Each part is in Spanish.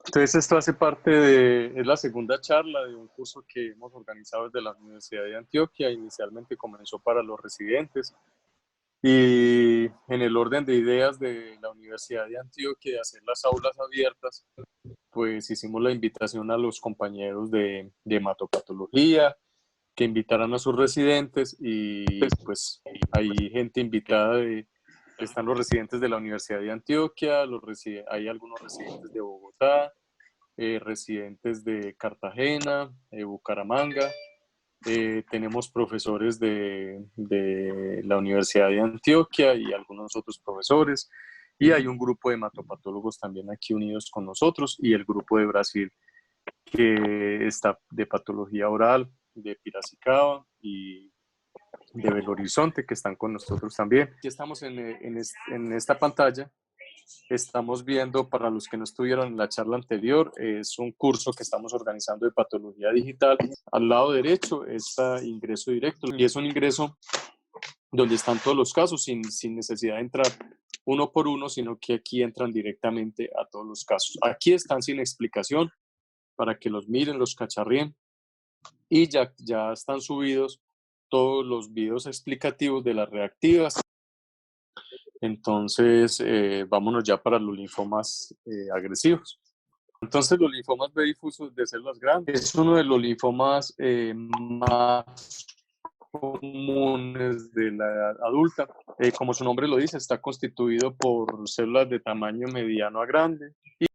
Entonces esto hace parte de, es la segunda charla de un curso que hemos organizado desde la Universidad de Antioquia. Inicialmente comenzó para los residentes y en el orden de ideas de la Universidad de Antioquia de hacer las aulas abiertas, pues hicimos la invitación a los compañeros de hematopatología que invitaran a sus residentes y pues hay gente invitada están los residentes de la Universidad de Antioquia, hay algunos residentes de Bogotá, residentes de Cartagena, Bucaramanga. Tenemos profesores de la Universidad de Antioquia y algunos otros profesores. Y hay un grupo de hematopatólogos también aquí unidos con nosotros y el grupo de Brasil que está de patología oral, de Piracicaba y de Belo Horizonte, que están con nosotros también. Aquí estamos en esta pantalla. Estamos viendo, para los que no estuvieron en la charla anterior, es un curso que estamos organizando de patología digital. Al lado derecho está ingreso directo y es un ingreso donde están todos los casos sin necesidad de entrar uno por uno, sino que aquí entran directamente a todos los casos. Aquí están sin explicación para que los miren, los cacharrien y ya están subidos todos los videos explicativos de las reactivas. Entonces, vámonos ya para los linfomas agresivos. Entonces, los linfomas B difusos de células grandes es uno de los linfomas más comunes de la edad adulta. Como su nombre lo dice, está constituido por células de tamaño mediano a grande. ¿Y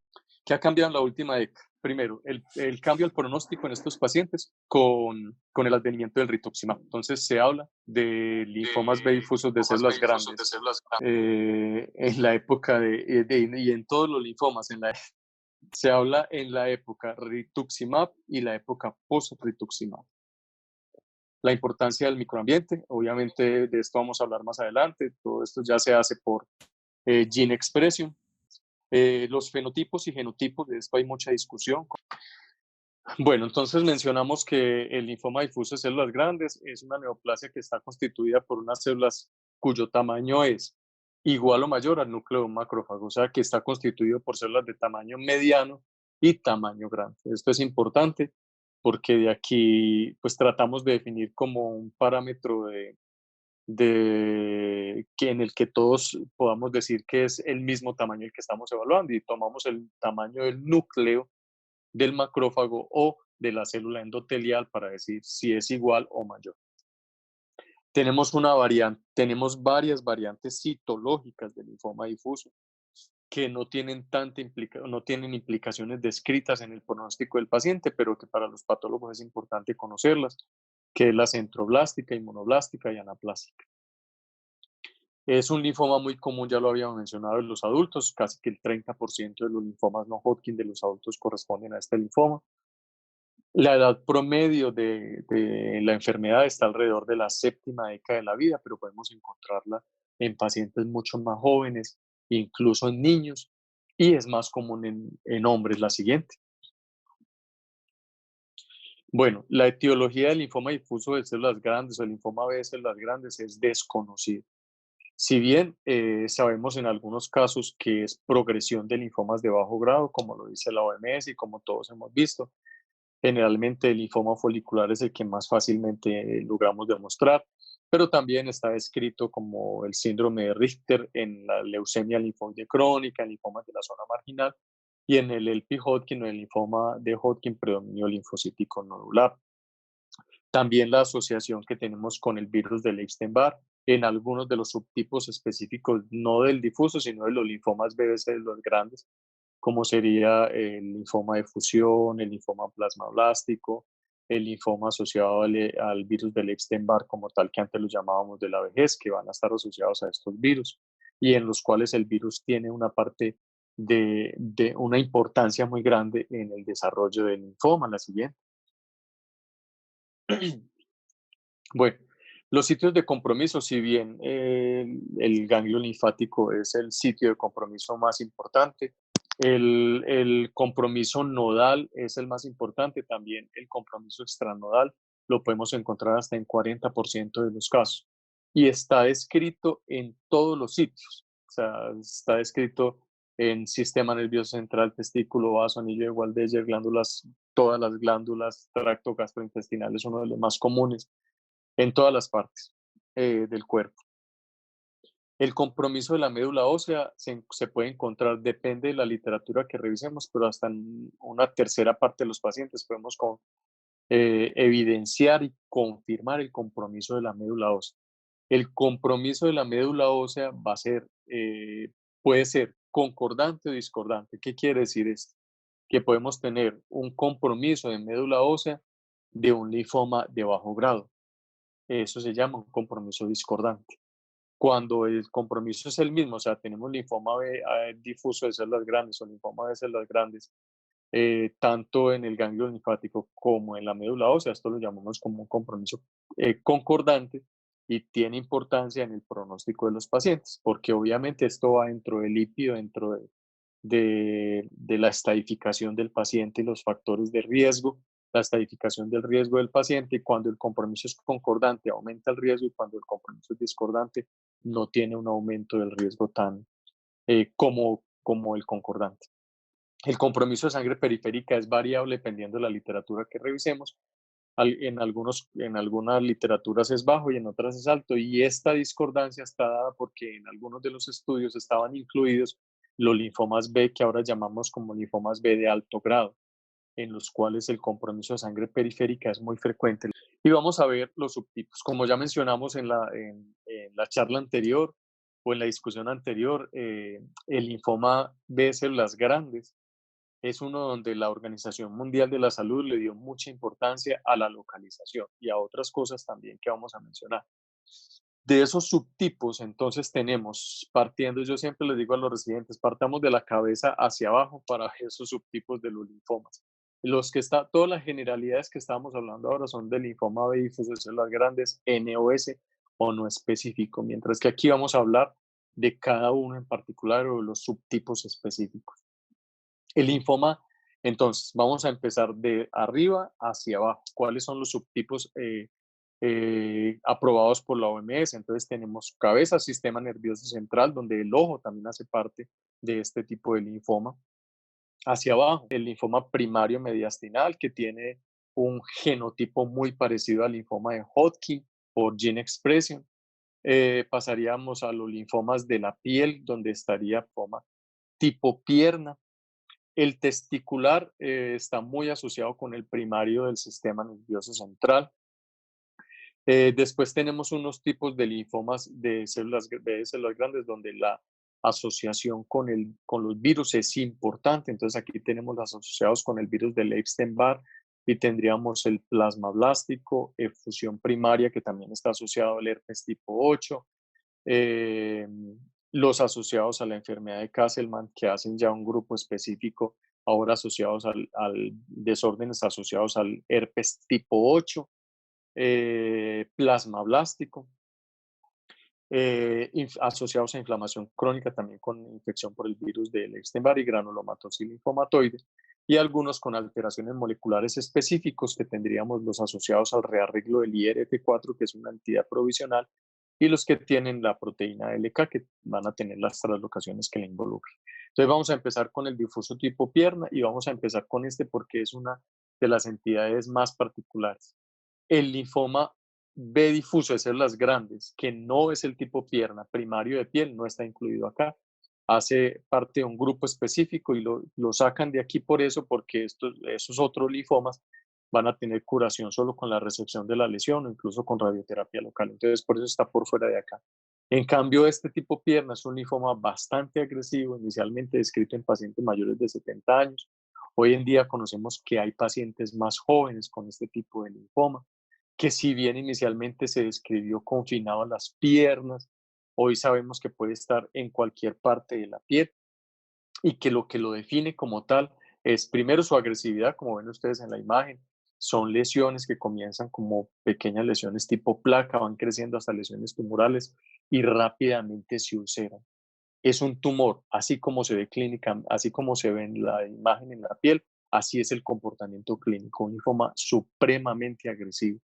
qué ha cambiado en la última década? Primero, el cambio del pronóstico en estos pacientes con el advenimiento del rituximab. Entonces, se habla de linfomas B difusos de células grandes en la época y en todos los linfomas, se habla en la época rituximab y la época post-rituximab. La importancia del microambiente, obviamente de esto vamos a hablar más adelante, todo esto ya se hace por gene expression. Los fenotipos y genotipos, de esto hay mucha discusión. Bueno, entonces mencionamos que el linfoma difuso de células grandes es una neoplasia que está constituida por unas células cuyo tamaño es igual o mayor al núcleo de un macrófago, o sea que está constituido por células de tamaño mediano y tamaño grande. Esto es importante porque de aquí pues tratamos de definir como un parámetro en el que todos podamos decir que es el mismo tamaño el que estamos evaluando y tomamos el tamaño del núcleo del macrófago o de la célula endotelial para decir si es igual o mayor. Tenemos varias variantes citológicas del linfoma difuso que no tienen implicaciones descritas en el pronóstico del paciente, pero que para los patólogos es importante conocerlas, que es la centroblástica, inmunoblástica y anaplástica. Es un linfoma muy común, ya lo habíamos mencionado, en los adultos, casi que el 30% de los linfomas no Hodgkin de los adultos corresponden a este linfoma. La edad promedio de la enfermedad está alrededor de la séptima década de la vida, pero podemos encontrarla en pacientes mucho más jóvenes, incluso en niños, y es más común en hombres la siguiente. Bueno, la etiología del linfoma difuso de células grandes o el linfoma B de células grandes es desconocida. Si bien sabemos en algunos casos que es progresión de linfomas de bajo grado, como lo dice la OMS y como todos hemos visto, generalmente el linfoma folicular es el que más fácilmente logramos demostrar, pero también está descrito como el síndrome de Richter en la leucemia linfoide crónica, en linfomas de la zona marginal, y en el LP-Hodgkin o el linfoma de Hodgkin predominio linfocítico nodular. También la asociación que tenemos con el virus del Epstein-Barr en algunos de los subtipos específicos, no del difuso, sino de los linfomas BBC, los grandes, como sería el linfoma de fusión, el linfoma plasmablástico, el linfoma asociado al virus del Epstein-Barr como tal, que antes lo llamábamos de la vejez, que van a estar asociados a estos virus, y en los cuales el virus tiene una parte de una importancia muy grande en el desarrollo del linfoma. La siguiente. Bueno, los sitios de compromiso, si bien el ganglio linfático es el sitio de compromiso más importante, el compromiso nodal es el más importante, también el compromiso extranodal lo podemos encontrar hasta en 40% de los casos. Y está descrito en todos los sitios, o sea, está descrito en sistema nervioso central, testículo, vaso, anillo de Waldeyer, glándulas, todas las glándulas, tracto gastrointestinal es uno de los más comunes en todas las partes del cuerpo. El compromiso de la médula ósea se puede encontrar, depende de la literatura que revisemos, pero hasta en una tercera parte de los pacientes podemos evidenciar y confirmar el compromiso de la médula ósea. El compromiso de la médula ósea va a ser, puede ser concordante o discordante. ¿Qué quiere decir esto? Que podemos tener un compromiso de médula ósea de un linfoma de bajo grado. Eso se llama un compromiso discordante. Cuando el compromiso es el mismo, o sea, tenemos linfoma B, difuso de células grandes o linfoma de células grandes, tanto en el ganglio linfático como en la médula ósea, esto lo llamamos como un compromiso concordante y tiene importancia en el pronóstico de los pacientes, porque obviamente esto va dentro del lípido, dentro de la estadificación del paciente y los factores de riesgo, la estadificación del riesgo del paciente, y cuando el compromiso es concordante aumenta el riesgo y cuando el compromiso es discordante no tiene un aumento del riesgo tan como el concordante. El compromiso de sangre periférica es variable dependiendo de la literatura que revisemos. En algunas literaturas es bajo y en otras es alto, y esta discordancia está dada porque en algunos de los estudios estaban incluidos los linfomas B, que ahora llamamos como linfomas B de alto grado, en los cuales el compromiso de sangre periférica es muy frecuente. Y vamos a ver los subtipos. Como ya mencionamos en la charla anterior o en la discusión anterior, el linfoma B de células grandes es uno donde la Organización Mundial de la Salud le dio mucha importancia a la localización y a otras cosas también que vamos a mencionar. De esos subtipos, entonces tenemos, partiendo, yo siempre les digo a los residentes, partamos de la cabeza hacia abajo para ver esos subtipos de los linfomas. Todas las generalidades que estábamos hablando ahora son del linfoma B difuso de células grandes, NOS o no específico, mientras que aquí vamos a hablar de cada uno en particular o de los subtipos específicos. El linfoma, entonces, vamos a empezar de arriba hacia abajo. ¿Cuáles son los subtipos aprobados por la OMS? Entonces tenemos cabeza, sistema nervioso central, donde el ojo también hace parte de este tipo de linfoma. Hacia abajo, el linfoma primario mediastinal, que tiene un genotipo muy parecido al linfoma de Hodgkin por gene expression. Pasaríamos a los linfomas de la piel, donde estaría linfoma tipo pierna. El testicular está muy asociado con el primario del sistema nervioso central. Después tenemos unos tipos de linfomas de células grandes donde la asociación con los virus es importante. Entonces aquí tenemos los asociados con el virus del Epstein-Barr y tendríamos el plasmablástico, efusión primaria, que también está asociado al herpes tipo 8, eh, los asociados a la enfermedad de Castleman, que hacen ya un grupo específico, ahora asociados al desórdenes asociados al herpes tipo 8, plasmablástico, asociados a inflamación crónica también con infección por el virus del Epstein-Barr y granulomatosis linfomatoide, y algunos con alteraciones moleculares específicos que tendríamos los asociados al rearreglo del IRF4, que es una entidad provisional, y los que tienen la proteína LK, que van a tener las translocaciones que le involucran. Entonces vamos a empezar con el difuso tipo pierna y vamos a empezar con este porque es una de las entidades más particulares. El linfoma B difuso de células grandes, que no es el tipo pierna, primario de piel, no está incluido acá. Hace parte de un grupo específico y lo sacan de aquí por eso, porque esos otros linfomas van a tener curación solo con la resección de la lesión o incluso con radioterapia local. Entonces, por eso está por fuera de acá. En cambio, este tipo pierna es un linfoma bastante agresivo, inicialmente descrito en pacientes mayores de 70 años. Hoy en día conocemos que hay pacientes más jóvenes con este tipo de linfoma, que si bien inicialmente se describió confinado a las piernas, hoy sabemos que puede estar en cualquier parte de la piel y que lo define como tal es primero su agresividad, como ven ustedes en la imagen. Son lesiones que comienzan como pequeñas lesiones tipo placa, van creciendo hasta lesiones tumorales y rápidamente se ulceran. Es un tumor, así como se ve clínica, así como se ve en la imagen en la piel, así es el comportamiento clínico, un linfoma supremamente agresivo.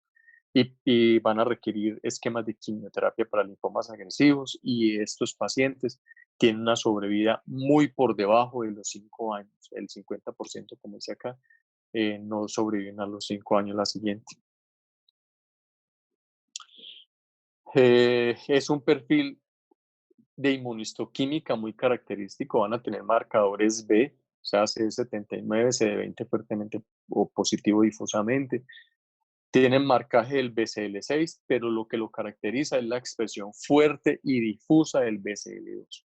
Y van a requerir esquemas de quimioterapia para linfomas agresivos y estos pacientes tienen una sobrevida muy por debajo de los 5 años. El 50%, como dice acá, no sobreviven a los 5 años la siguiente. Es un perfil de inmunistoquímica muy característico, van a tener marcadores B, o sea, CD79, CD20 fuertemente o positivo difusamente. Tienen marcaje del BCL6, pero lo que lo caracteriza es la expresión fuerte y difusa del BCL2.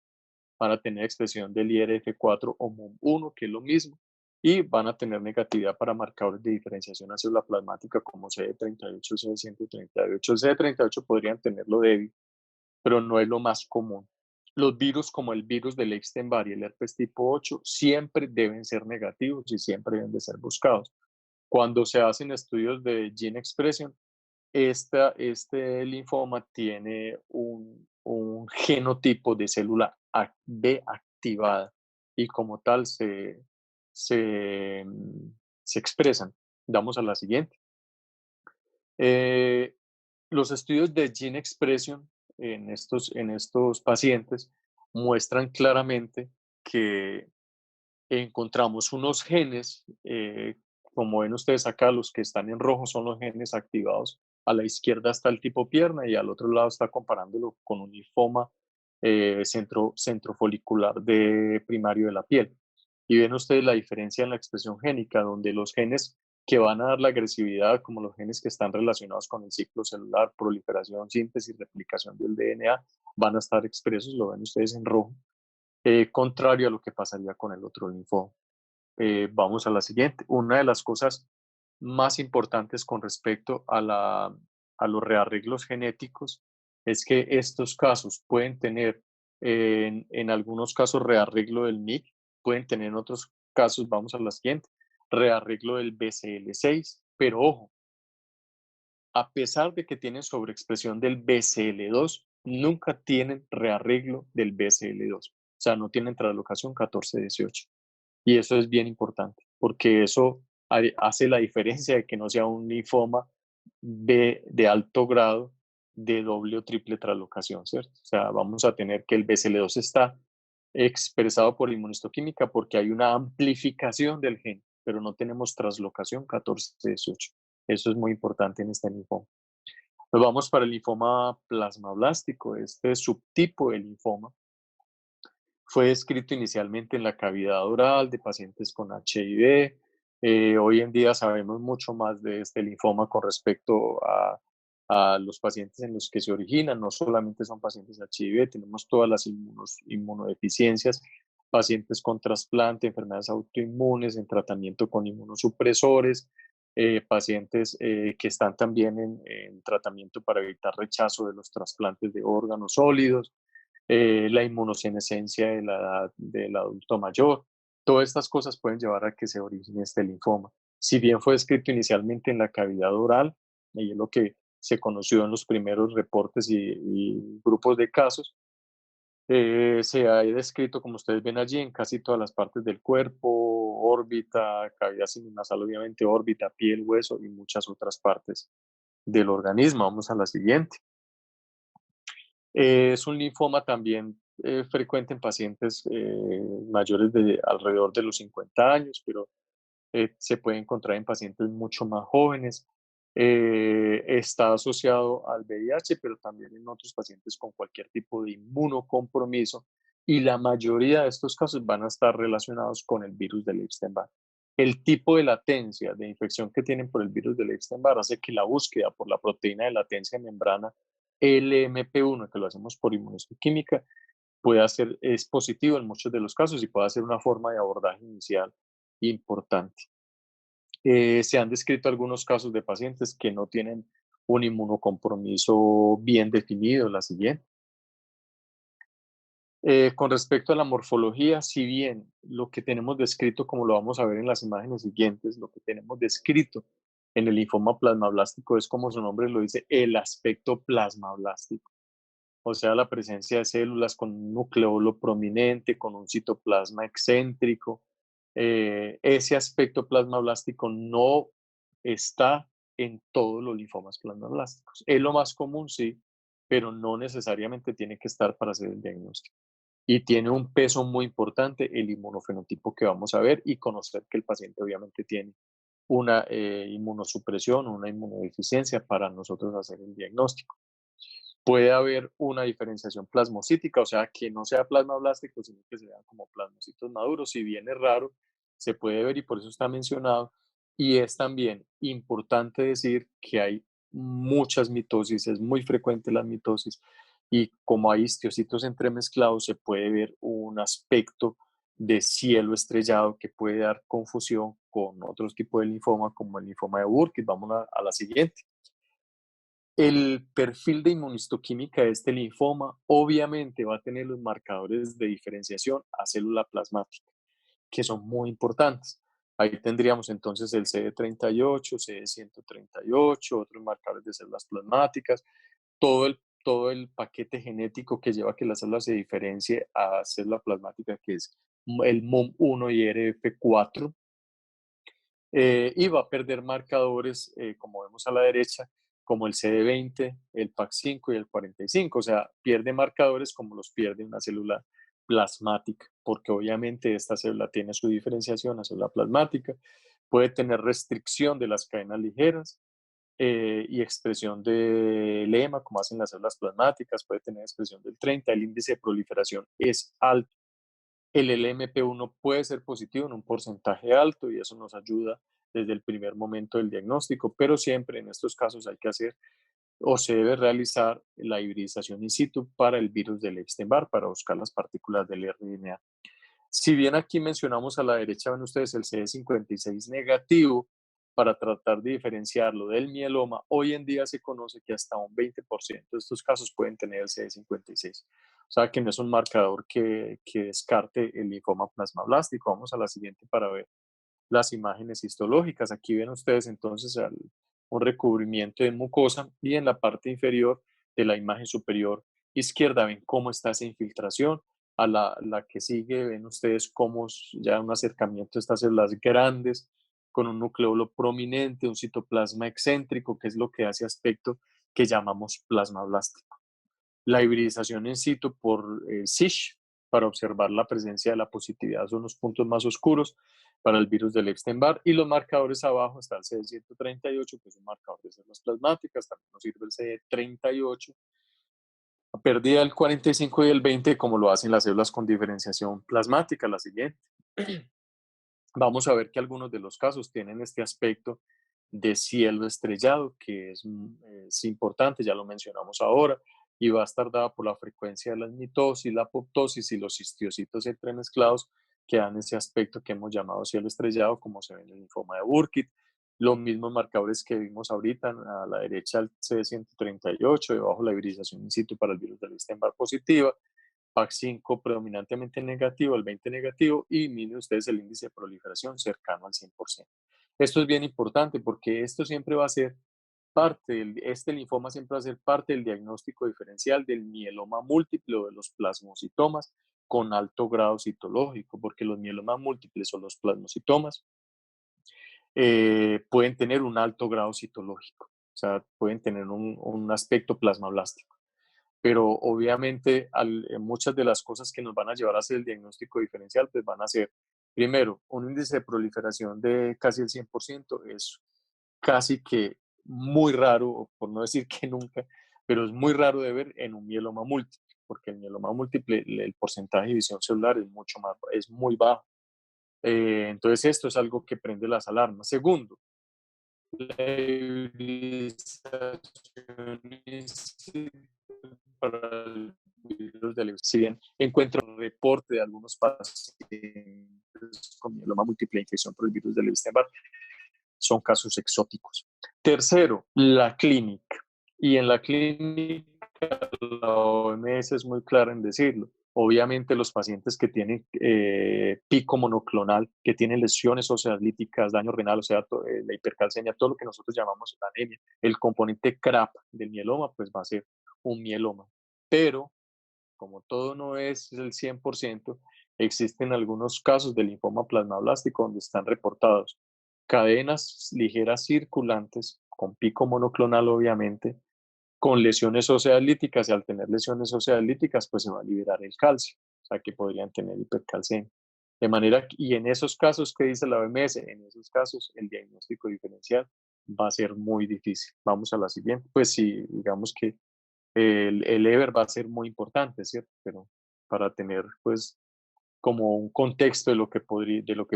Van a tener expresión del IRF4 o MUM1, que es lo mismo, y van a tener negatividad para marcadores de diferenciación a célula plasmática como CD38, CD138. CD38 podrían tenerlo débil, pero no es lo más común. Los virus como el virus del Epstein-Barr y el herpes tipo 8 siempre deben ser negativos y siempre deben de ser buscados. Cuando se hacen estudios de gene expression, este linfoma tiene un genotipo de célula B activada y como tal se, se expresan. Damos a la siguiente. Eh, los estudios de gene expression en estos pacientes muestran claramente que encontramos unos genes, como ven ustedes acá, los que están en rojo son los genes activados. A la izquierda está el tipo pierna y al otro lado está comparándolo con un linfoma centrofolicular de primario de la piel. Y ven ustedes la diferencia en la expresión génica, donde los genes que van a dar la agresividad, como los genes que están relacionados con el ciclo celular, proliferación, síntesis, replicación del DNA, van a estar expresos, lo ven ustedes en rojo, contrario a lo que pasaría con el otro linfoma. Vamos a la siguiente. Una de las cosas más importantes con respecto a los rearreglos genéticos es que estos casos pueden tener, en algunos casos, rearreglo del MYC, pueden tener en otros casos, vamos a la siguiente, rearreglo del BCL6, pero ojo, a pesar de que tienen sobreexpresión del BCL2, nunca tienen rearreglo del BCL2, o sea, no tienen translocación 14-18. Y eso es bien importante, porque eso hace la diferencia de que no sea un linfoma de alto grado de doble o triple translocación, ¿cierto? O sea, vamos a tener que el BCL2 está expresado por inmunistoquímica porque hay una amplificación del gen, pero no tenemos translocación 14-18. Eso es muy importante en este linfoma. Nos vamos para el linfoma plasmablástico, este subtipo de linfoma fue descrito inicialmente en la cavidad oral de pacientes con HIV. Hoy en día sabemos mucho más de este linfoma con respecto a los pacientes en los que se originan. No solamente son pacientes HIV, tenemos todas las inmunodeficiencias, pacientes con trasplante, enfermedades autoinmunes, en tratamiento con inmunosupresores, pacientes que están también en tratamiento para evitar rechazo de los trasplantes de órganos sólidos, la inmunosenescencia del adulto mayor. Todas estas cosas pueden llevar a que se origine este linfoma. Si bien fue descrito inicialmente en la cavidad oral, y es lo que se conoció en los primeros reportes y grupos de casos, se ha descrito, como ustedes ven allí, en casi todas las partes del cuerpo, órbita, cavidad sinusnasal, obviamente, órbita, piel, hueso y muchas otras partes del organismo. Vamos a la siguiente. Es un linfoma también frecuente en pacientes mayores de alrededor de los 50 años, pero se puede encontrar en pacientes mucho más jóvenes. Está asociado al VIH, pero también en otros pacientes con cualquier tipo de inmunocompromiso. Y la mayoría de estos casos van a estar relacionados con el virus del Epstein-Barr. El tipo de latencia de infección que tienen por el virus del Epstein-Barr hace que la búsqueda por la proteína de latencia de membrana LMP1, que lo hacemos por inmunohistoquímica, es positivo en muchos de los casos y puede ser una forma de abordaje inicial importante. Se han descrito algunos casos de pacientes que no tienen un inmunocompromiso bien definido, la siguiente. Con respecto a la morfología, si bien lo que tenemos descrito, como lo vamos a ver en las imágenes siguientes, lo que tenemos descrito en el linfoma plasmablástico es, como su nombre lo dice, el aspecto plasmablástico. O sea, la presencia de células con un nucleolo prominente, con un citoplasma excéntrico. Ese aspecto plasmablástico no está en todos los linfomas plasmablásticos. Es lo más común, sí, pero no necesariamente tiene que estar para hacer el diagnóstico. y tiene un peso muy importante el inmunofenotipo que vamos a ver y conocer que el paciente obviamente tiene una inmunosupresión o una inmunodeficiencia para nosotros hacer el diagnóstico. Puede haber una diferenciación plasmocítica, o sea, que no sea plasma blástico, sino que se vean como plasmocitos maduros. Si bien es raro, se puede ver y por eso está mencionado. Y es también importante decir que hay muchas mitosis, es muy frecuente la mitosis, y como hay histiocitos entremezclados, se puede ver un aspecto de cielo estrellado que puede dar confusión con otros tipos de linfoma, como el linfoma de Burkitt. Vamos a la siguiente. El perfil de inmunistoquímica de este linfoma obviamente va a tener los marcadores de diferenciación a célula plasmática, que son muy importantes. Ahí tendríamos entonces el CD38, CD138, otros marcadores de células plasmáticas, todo el paquete genético que lleva a que la célula se diferencie a célula plasmática, que es el MUM1 y RF4, y va a perder marcadores, como vemos a la derecha, como el CD20, el PAC5 y el 45. O sea, pierde marcadores como los pierde una célula plasmática, porque obviamente esta célula tiene su diferenciación a célula plasmática, puede tener restricción de las cadenas ligeras y expresión de lema, como hacen las células plasmáticas, puede tener expresión del 30, el índice de proliferación es alto. El LMP1 puede ser positivo en un porcentaje alto y eso nos ayuda desde el primer momento del diagnóstico, pero siempre en estos casos hay que hacer o se debe realizar la hibridización in situ para el virus del Epstein-Barr para buscar las partículas del RNA. Si bien aquí mencionamos a la derecha, ven ustedes el CD56 negativo, para tratar de diferenciarlo del mieloma, hoy en día se conoce que hasta un 20% de estos casos pueden tener el CD56. O sea que no es un marcador que descarte el linfoma plasmablástico. Vamos a la siguiente para ver las imágenes histológicas. Aquí ven ustedes entonces un recubrimiento de mucosa y en la parte inferior de la imagen superior izquierda ven cómo está esa infiltración. A la que sigue ven ustedes cómo ya un acercamiento de estas células grandes con un nucleolo prominente, un citoplasma excéntrico, que es lo que hace aspecto que llamamos plasma blástico. La hibridización in situ por SISH para observar la presencia de la positividad son los puntos más oscuros para el virus del Epstein-Barr, y los marcadores abajo está el CD138, que es un marcador de células plasmáticas, también nos sirve el CD38, a pérdida del 45 y el 20, como lo hacen las células con diferenciación plasmática. La siguiente. Vamos a ver que algunos de los casos tienen este aspecto de cielo estrellado, que es importante, ya lo mencionamos ahora, y va a estar dada por la frecuencia de la mitosis, la apoptosis y los histiocitos entremezclados que dan ese aspecto que hemos llamado cielo estrellado, como se ve en el linfoma de Burkitt. Los mismos marcadores que vimos ahorita, a la derecha el CD138, debajo la hibridización in situ para el virus de la Epstein-Barr positiva, PAC5 predominantemente negativo, el 20 negativo, y miren ustedes el índice de proliferación cercano al 100%. Esto es bien importante porque esto siempre va a ser este linfoma siempre va a ser parte del diagnóstico diferencial del mieloma múltiple o de los plasmocitomas con alto grado citológico, porque los mielomas múltiples o los plasmocitomas pueden tener un alto grado citológico, o sea, pueden tener un aspecto plasmablástico, pero obviamente muchas de las cosas que nos van a llevar a hacer el diagnóstico diferencial pues van a ser, primero, un índice de proliferación de casi el 100%, es casi que muy raro, por no decir que nunca, pero es muy raro de ver en un mieloma múltiple, porque el mieloma múltiple, el porcentaje de división celular es mucho más, es muy bajo. Entonces esto es algo que prende las alarmas. Segundo, la hibridización para el virus del Epstein. Si bien encuentro un reporte de algunos pacientes con mieloma múltiple infección por el virus del Epstein-Barr, son casos exóticos. Tercero, la clínica. Y en la clínica la OMS es muy clara en decirlo. Obviamente los pacientes que tienen pico monoclonal, que tienen lesiones osteolíticas, daño renal, o sea, la hipercalcemia, todo lo que nosotros llamamos la anemia, el componente CRAP del mieloma, pues va a ser un mieloma. Pero, como todo no es el 100%, existen algunos casos de linfoma plasmablástico donde están reportados cadenas ligeras circulantes, con pico monoclonal obviamente, con lesiones osteolíticas, y al tener lesiones osteolíticas pues se va a liberar el calcio. sea, que podrían tener hipercalcemia. De manera, y en esos casos, ¿qué dice la OMS? En esos casos, el diagnóstico diferencial va a ser muy difícil. Vamos a la siguiente. Pues sí, digamos que el EVER va a ser muy importante, ¿cierto? Pero para tener, pues, como un contexto de lo que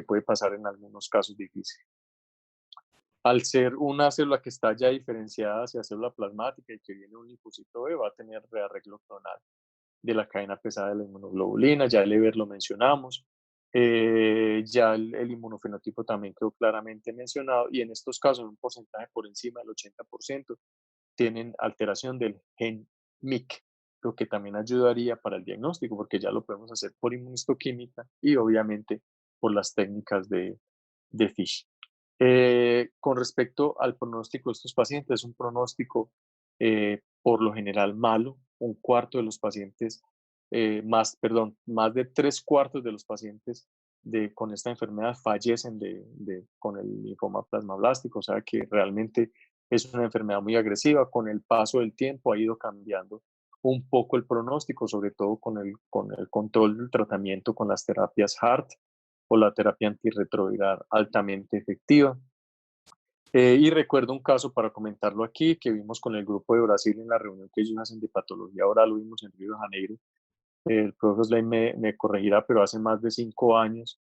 puede pasar en algunos casos difíciles. Al ser una célula que está ya diferenciada hacia célula plasmática y que viene un linfocito B, va a tener rearreglo clonal de la cadena pesada de la inmunoglobulina, ya el EVER lo mencionamos, ya el inmunofenotipo también quedó claramente mencionado, y en estos casos un porcentaje por encima del 80% tienen alteración del gen MYC, lo que también ayudaría para el diagnóstico, porque ya lo podemos hacer por inmunistoquímica y obviamente por las técnicas de FISH. Con respecto al pronóstico de estos pacientes, es un pronóstico por lo general malo. Un cuarto de los pacientes, más de tres cuartos de los pacientes con esta enfermedad fallecen con el linfoma plasmablástico, o sea que realmente es una enfermedad muy agresiva. Con el paso del tiempo ha ido cambiando un poco el pronóstico, sobre todo con el control del tratamiento con las terapias HART o la terapia antirretroviral altamente efectiva. Y recuerdo un caso para comentarlo aquí, que vimos con el grupo de Brasil en la reunión que ellos hacen de patología oral, lo vimos en Río de Janeiro. El profesor Slay me corregirá, pero hace más de 5 años.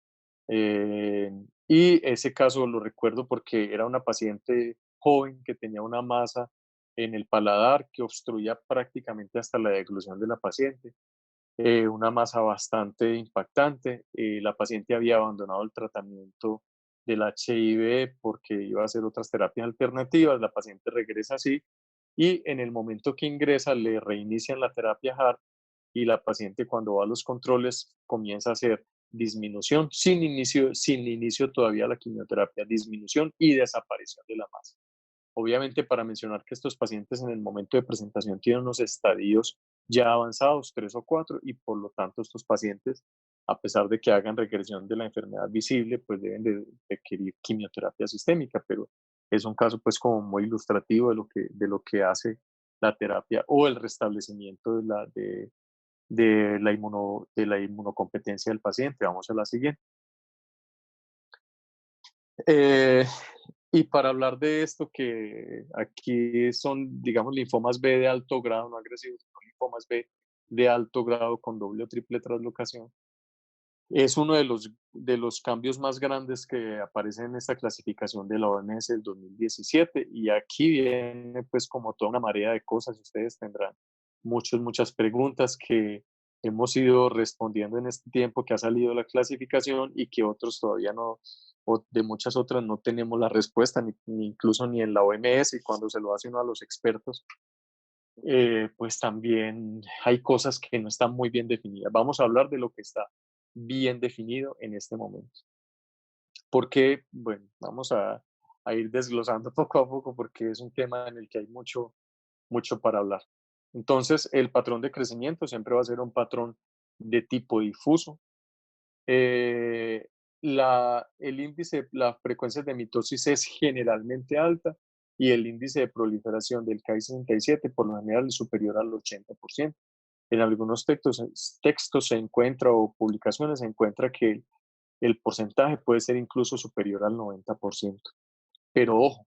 Eh, y ese caso lo recuerdo porque era una paciente joven que tenía una masa en el paladar que obstruía prácticamente hasta la deglución de la paciente, una masa bastante impactante. La paciente había abandonado el tratamiento del HIV porque iba a hacer otras terapias alternativas. La paciente regresa así y en el momento que ingresa le reinician la terapia HART y la paciente cuando va a los controles comienza a hacer disminución sin inicio todavía la quimioterapia, disminución y desaparición de la masa. Obviamente, para mencionar que estos pacientes en el momento de presentación tienen unos estadios ya avanzados, 3 o 4, y por lo tanto estos pacientes, a pesar de que hagan regresión de la enfermedad visible, pues deben de requerir quimioterapia sistémica, pero es un caso pues como muy ilustrativo de lo que hace la terapia o el restablecimiento de la inmunocompetencia del paciente. Vamos a la siguiente. Eh, y para hablar de esto, que aquí son, digamos, linfomas B de alto grado, no agresivos, sino linfomas B de alto grado con doble o triple translocación, es uno de los cambios más grandes que aparecen en esta clasificación de la OMS del 2017. Y aquí viene pues como toda una marea de cosas. Ustedes tendrán muchas preguntas que hemos ido respondiendo en este tiempo que ha salido la clasificación y que otros todavía no, o de muchas otras no tenemos la respuesta, ni incluso ni en la OMS, y cuando se lo hace uno a los expertos, pues también hay cosas que no están muy bien definidas. Vamos a hablar de lo que está bien definido en este momento. Porque, bueno, vamos a ir desglosando poco a poco porque es un tema en el que hay mucho para hablar. Entonces, el patrón de crecimiento siempre va a ser un patrón de tipo difuso. Eh, la frecuencia de mitosis es generalmente alta y el índice de proliferación del Ki-67 por lo general es superior al 80%. En algunos textos se encuentra o publicaciones se encuentra que el porcentaje puede ser incluso superior al 90%. Pero ojo,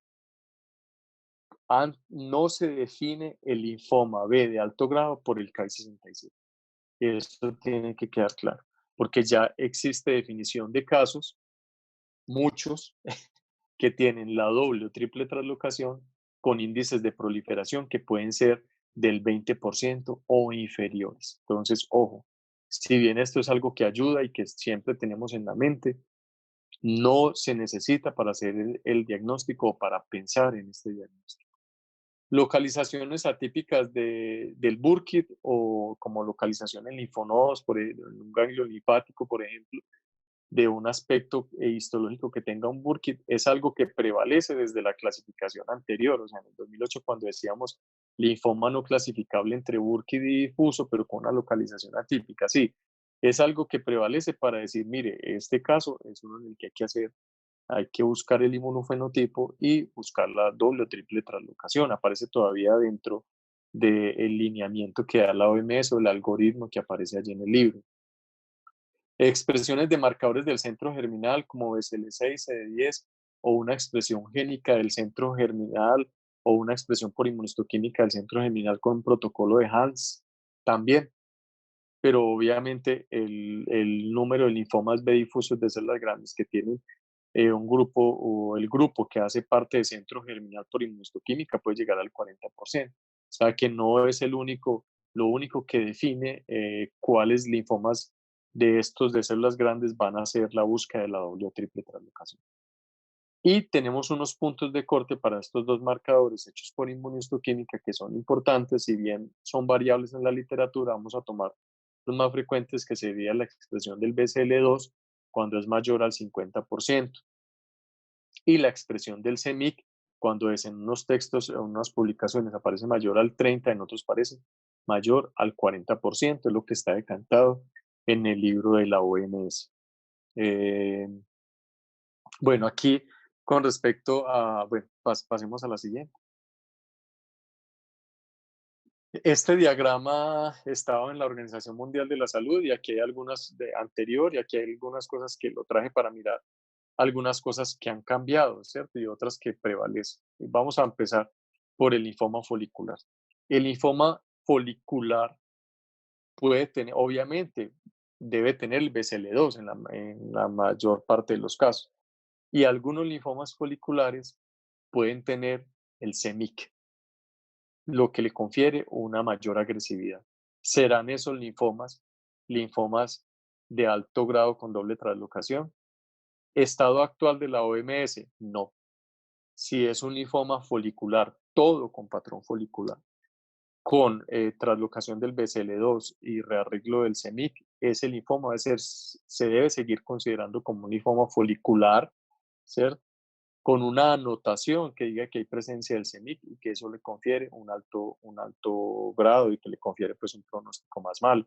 no se define el linfoma B de alto grado por el Ki-67. Eso tiene que quedar claro, porque ya existe definición de casos, muchos, que tienen la doble o triple translocación con índices de proliferación que pueden ser del 20% o inferiores. Entonces, ojo, si bien esto es algo que ayuda y que siempre tenemos en la mente, no se necesita para hacer el diagnóstico o para pensar en este diagnóstico. Localizaciones atípicas del Burkitt o como localización en linfonodos, en un ganglio linfático, por ejemplo, de un aspecto histológico que tenga un Burkitt, es algo que prevalece desde la clasificación anterior. O sea, en el 2008 cuando decíamos linfoma no clasificable entre Burkitt y difuso, pero con una localización atípica, sí, es algo que prevalece para decir, mire, este caso es uno en el que hay que buscar el inmunofenotipo y buscar la doble o triple translocación. Aparece todavía dentro del lineamiento que da la OMS o el algoritmo que aparece allí en el libro. Expresiones de marcadores del centro germinal como BCL6, CD10 o una expresión génica del centro germinal o una expresión por inmunistoquímica del centro germinal con protocolo de Hans también, pero obviamente el número de linfomas B difusos de células grandes que tienen un grupo o el grupo que hace parte del centro germinal por inmunistoquímica puede llegar al 40%. O sea que no es lo único que define cuáles linfomas de estos de células grandes van a hacer la búsqueda de la doble o triple translocación. Y tenemos unos puntos de corte para estos dos marcadores hechos por inmunistoquímica que son importantes, si bien son variables en la literatura, vamos a tomar los más frecuentes, que sería la expresión del BCL2 cuando es mayor al 50% y la expresión del CEMIC cuando es en unos textos, en unas publicaciones aparece mayor al 30%, en otros parece mayor al 40%, es lo que está decantado en el libro de la OMS. Eh, bueno, aquí con respecto a, bueno, pasemos a la siguiente. Este diagrama estaba en la Organización Mundial de la Salud y aquí hay algunas de anterior y aquí hay algunas cosas que lo traje para mirar, algunas cosas que han cambiado, ¿cierto? Y otras que prevalecen. Vamos a empezar por el linfoma folicular. El linfoma folicular puede tener, obviamente, debe tener el BCL2 en la mayor parte de los casos. Y algunos linfomas foliculares pueden tener el CEMIC, lo que le confiere una mayor agresividad. ¿Serán esos linfomas de alto grado con doble translocación? ¿Estado actual de la OMS? No. Si es un linfoma folicular, todo con patrón folicular, con translocación del BCL2 y rearreglo del CEMIC, ese linfoma se debe seguir considerando como un linfoma folicular, ¿cierto? Con una anotación que diga que hay presencia del CEMIC y que eso le confiere un alto grado y que le confiere pues un pronóstico más malo.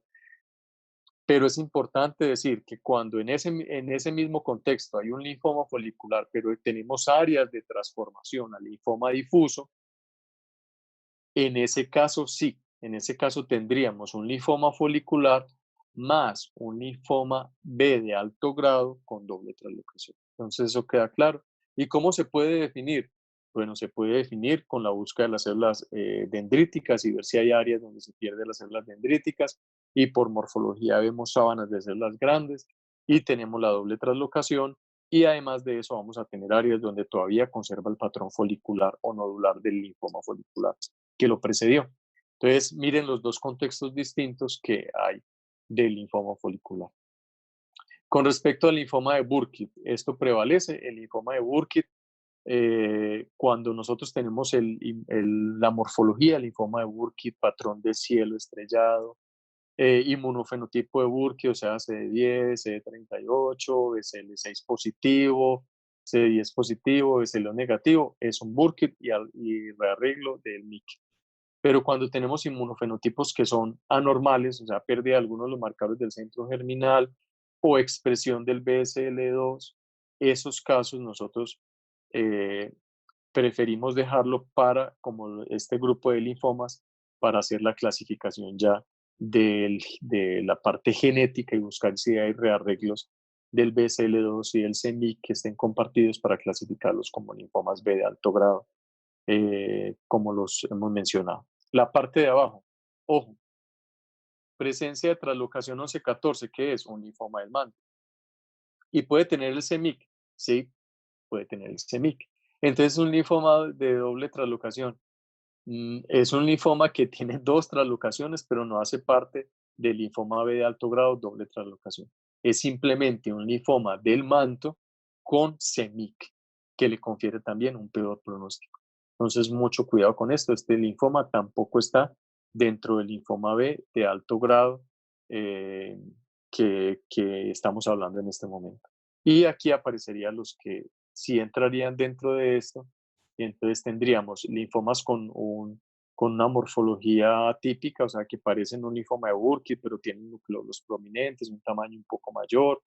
Pero es importante decir que cuando en ese mismo contexto hay un linfoma folicular, pero tenemos áreas de transformación al linfoma difuso, en ese caso sí, en ese caso tendríamos un linfoma folicular más un linfoma B de alto grado con doble translocación. Entonces eso queda claro. ¿Y cómo se puede definir? Bueno, se puede definir con la búsqueda de las células dendríticas y ver si hay áreas donde se pierden las células dendríticas y por morfología vemos sábanas de células grandes y tenemos la doble translocación y además de eso vamos a tener áreas donde todavía conserva el patrón folicular o nodular del linfoma folicular que lo precedió. Entonces, miren los dos contextos distintos que hay del linfoma folicular. Con respecto al linfoma de Burkitt, esto prevalece. El linfoma de Burkitt, cuando nosotros tenemos la morfología del linfoma de Burkitt, patrón de cielo estrellado, inmunofenotipo de Burkitt, o sea, CD10, CD38, BCL6 positivo, CD10 positivo, BCL negativo, es un Burkitt y rearreglo del MIC. Pero cuando tenemos inmunofenotipos que son anormales, o sea, pérdida de algunos de los marcadores del centro germinal o expresión del BSL2, esos casos nosotros eh, preferimos dejarlo para, como este grupo de linfomas, para hacer la clasificación ya de la parte genética y buscar si hay rearreglos del BSL2 y del CEMIC que estén compartidos para clasificarlos como linfomas B de alto grado, como los hemos mencionado. La parte de abajo, ojo, presencia de translocación 11-14, que es un linfoma del manto. Y puede tener el CEMIC, sí, puede tener el CEMIC. Entonces, un linfoma de doble translocación. Es un linfoma que tiene dos translocaciones, pero no hace parte del linfoma B de alto grado doble translocación. Es simplemente un linfoma del manto con CEMIC, que le confiere también un peor pronóstico. Entonces, mucho cuidado con esto. Este linfoma tampoco está dentro del linfoma B de alto grado eh, que estamos hablando en este momento. Y aquí aparecerían los que sí entrarían dentro de esto, y entonces tendríamos linfomas con una morfología atípica, o sea, que parecen un linfoma de Burkitt, pero tienen núcleos prominentes, un tamaño un poco mayor,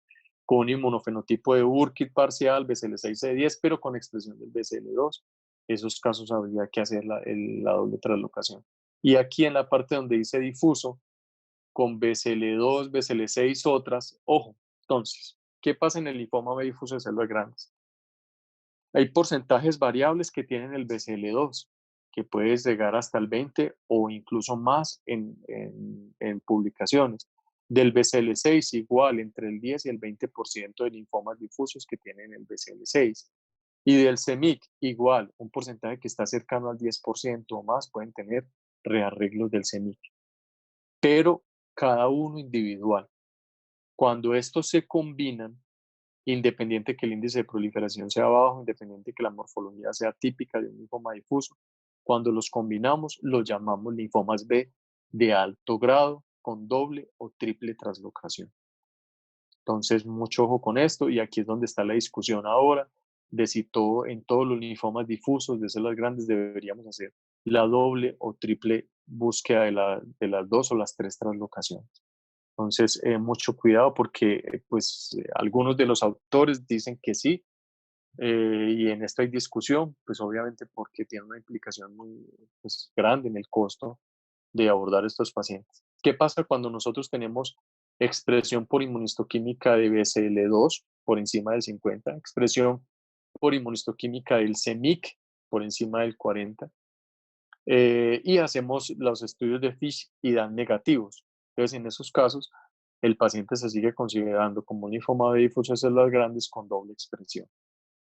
con un inmunofenotipo de Burkitt parcial, BCL6-CD10, pero con expresión del BCL2. Esos casos habría que hacer la doble translocación. Y aquí en la parte donde dice difuso, con BCL2, BCL6, otras, ojo, Entonces, ¿qué pasa en el linfoma B difuso de células grandes? Hay porcentajes variables que tienen el BCL2, que puede llegar hasta el 20 o incluso más en publicaciones. Del BCL6 igual, entre el 10 y el 20% de linfomas difusos que tienen el BCL6. Y del CEMIC igual, un porcentaje que está cercano al 10% o más pueden tener rearreglos del CEMIC, pero cada uno individual. Cuando estos se combinan, independiente que el índice de proliferación sea bajo, independiente que la morfología sea típica de un linfoma difuso, cuando los combinamos los llamamos linfomas B de alto grado con doble o triple translocación. Entonces, mucho ojo con esto y aquí es donde está la discusión ahora de si en todos los linfomas difusos de células grandes deberíamos hacer la doble o triple búsqueda de las dos o las tres translocaciones. Entonces, mucho cuidado porque algunos de los autores dicen que sí, y en esto hay discusión, pues obviamente porque tiene una implicación muy grande en el costo de abordar estos pacientes. ¿Qué pasa cuando nosotros tenemos expresión por inmunistoquímica de BCL2 por encima del 50, expresión por inmunistoquímica del CEMIC por encima del 40, y hacemos los estudios de FISH y dan negativos? Entonces, en esos casos, el paciente se sigue considerando como un linfoma de difuso de células grandes con doble expresión.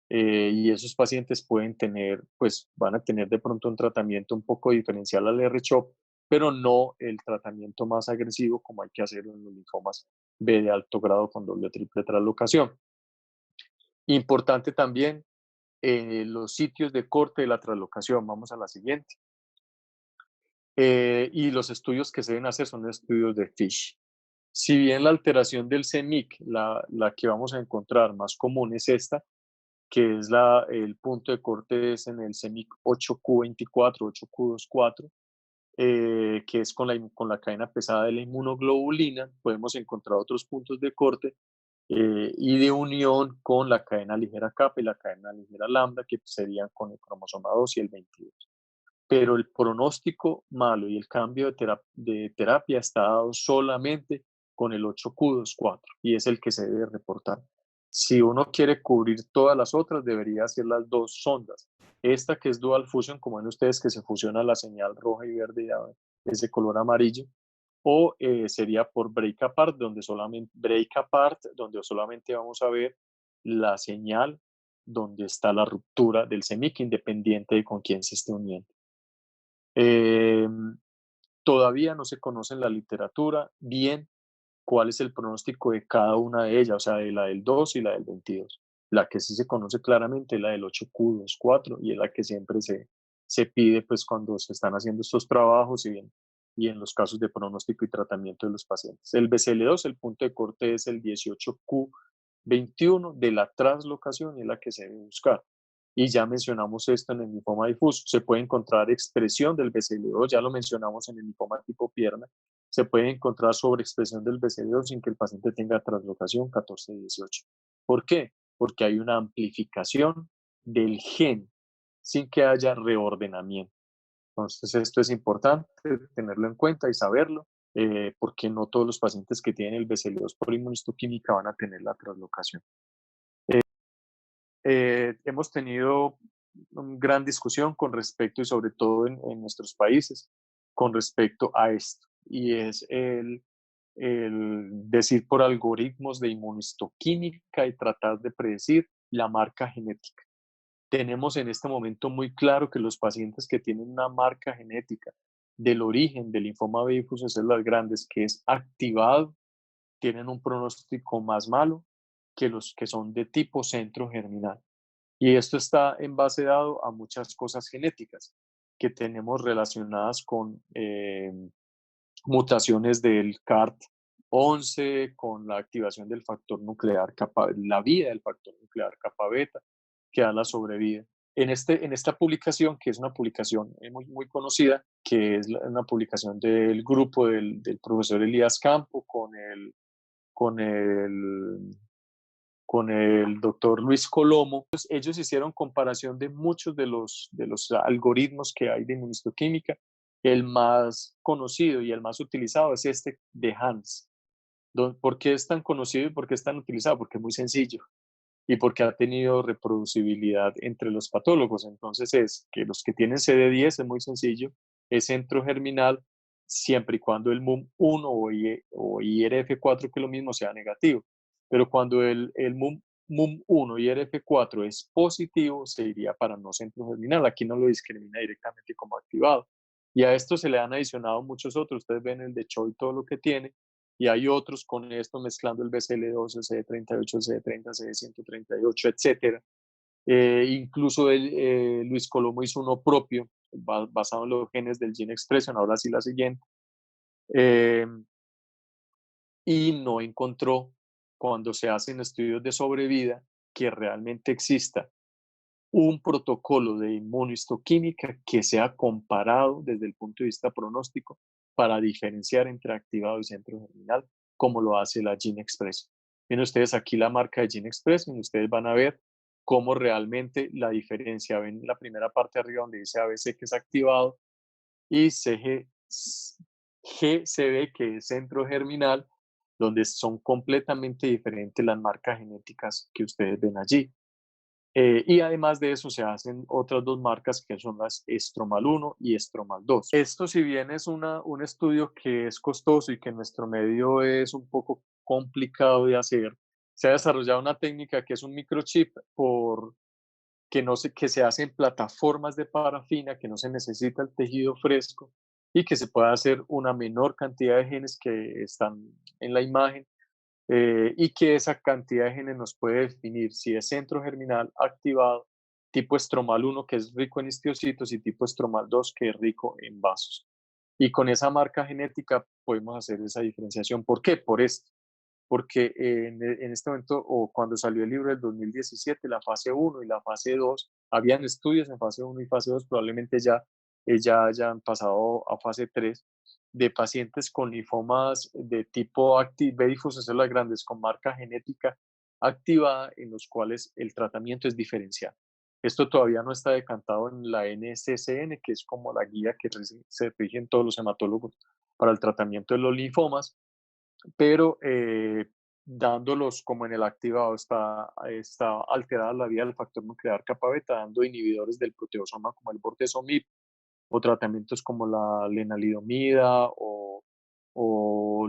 Y esos pacientes van a tener de pronto un tratamiento un poco diferencial al R-CHOP, pero no el tratamiento más agresivo como hay que hacerlo en los linfomas B de alto grado con doble o triple translocación. Importante también los sitios de corte de la translocación. Vamos a la siguiente. Y los estudios que se deben hacer son estudios de FISH. Si bien la alteración del CEMIC, la que vamos a encontrar más común es esta, que es el punto de corte es en el CEMIC 8Q24, 8Q24, que es con la cadena pesada de la inmunoglobulina. Podemos encontrar otros puntos de corte y de unión con la cadena ligera kappa y la cadena ligera lambda, que serían con el cromosoma 2 y el 22. Pero el pronóstico malo y el cambio de terapia está dado solamente con el 8Q24 y es el que se debe reportar. Si uno quiere cubrir todas las otras, debería hacer las dos sondas. Esta que es dual fusion, como ven ustedes que se fusiona la señal roja y verde, ya es de color amarillo, o sería por break apart, donde solamente vamos a ver la señal donde está la ruptura del CEMIC, independiente de con quién se esté uniendo. Eh, Todavía no se conoce en la literatura bien cuál es el pronóstico de cada una de ellas, o sea, de la del 2 y la del 22. La que sí se conoce claramente es la del 8Q24 y es la que siempre se pide pues cuando se están haciendo estos trabajos y en los casos de pronóstico y tratamiento de los pacientes. El BCL2, el punto de corte es el 18Q21 de la translocación y es la que se debe buscar. Y ya mencionamos esto en el linfoma difuso. Se puede encontrar expresión del BCL2, ya lo mencionamos en el linfoma tipo pierna. Se puede encontrar sobreexpresión del BCL2 sin que el paciente tenga translocación 14-18. ¿Por qué? Porque hay una amplificación del gen sin que haya reordenamiento. Entonces, esto es importante tenerlo en cuenta y saberlo, porque no todos los pacientes que tienen el BCL2 por inmunistoquímica van a tener la translocación. Hemos tenido una gran discusión con respecto, y sobre todo en nuestros países, con respecto a esto, y es el decir por algoritmos de inmunistoquímica y tratar de predecir la marca genética. Tenemos en este momento muy claro que los pacientes que tienen una marca genética del origen del linfoma B difuso de células grandes que es activado, tienen un pronóstico más malo que los que son de tipo centro germinal. Y esto está en base dado a muchas cosas genéticas que tenemos relacionadas con mutaciones del CART11, con la activación del factor nuclear kappa, la vida del factor nuclear kappa beta, que da la sobrevida. En esta publicación, que es una publicación muy conocida, que es una publicación del grupo del profesor Elías Campo con el con el doctor Luis Colomo. Ellos hicieron comparación de muchos de los algoritmos que hay de inmunistoquímica. El más conocido y el más utilizado es este de Hans. ¿Por qué es tan conocido y por qué es tan utilizado? Porque es muy sencillo y porque ha tenido reproducibilidad entre los patólogos. Entonces es que los que tienen CD10 es muy sencillo, es centro germinal siempre y cuando el MUM1 o IRF4, que es lo mismo, sea negativo. Pero cuando el MUM1 y IRF4 es positivo, se iría para no centro germinal. Aquí no lo discrimina directamente como activado. Y a esto se le han adicionado muchos otros. Ustedes ven el de Choi todo lo que tiene, y hay otros con esto mezclando el BCL2, el CD38, el CD30, el CD138, etcétera. Incluso Luis Colomo hizo uno propio basado en los genes del Gene Expression, ahora sí la siguiente, eh, y no encontró, cuando se hacen estudios de sobrevida, que realmente exista un protocolo de inmunohistoquímica que sea comparado desde el punto de vista pronóstico para diferenciar entre activado y centro germinal, como lo hace la Gene Expression. Ven ustedes aquí la marca de Gene Expression, ustedes van a ver cómo realmente la diferencia. Ven la primera parte arriba donde dice ABC que es activado y GCB que es centro germinal, donde son completamente diferentes las marcas genéticas que ustedes ven allí. Y además de eso se hacen otras dos marcas que son las Estromal 1 y Estromal 2. Esto, si bien es un estudio que es costoso y que en nuestro medio es un poco complicado de hacer, se ha desarrollado una técnica que es un microchip que se hace en plataformas de parafina, que no se necesita el tejido fresco y que se puede hacer una menor cantidad de genes que están en la imagen, y que esa cantidad de genes nos puede definir si es centro germinal activado, tipo estromal 1 que es rico en histiocitos y tipo estromal 2 que es rico en vasos. Y con esa marca genética podemos hacer esa diferenciación. ¿Por qué? Por esto. Porque en este momento, o cuando salió el libro del 2017, la fase 1 y la fase 2, habían estudios en fase 1 y fase 2, probablemente ya hayan pasado a fase 3, de pacientes con linfomas de tipo B difuso células grandes con marca genética activada, en los cuales el tratamiento es diferencial. Esto todavía no está decantado en la NCCN, que es como la guía que se rigen todos los hematólogos para el tratamiento de los linfomas, pero dándolos como en el activado está alterada la vía del factor nuclear kappa beta, dando inhibidores del proteosoma como el bortezomib, o tratamientos como la lenalidomida o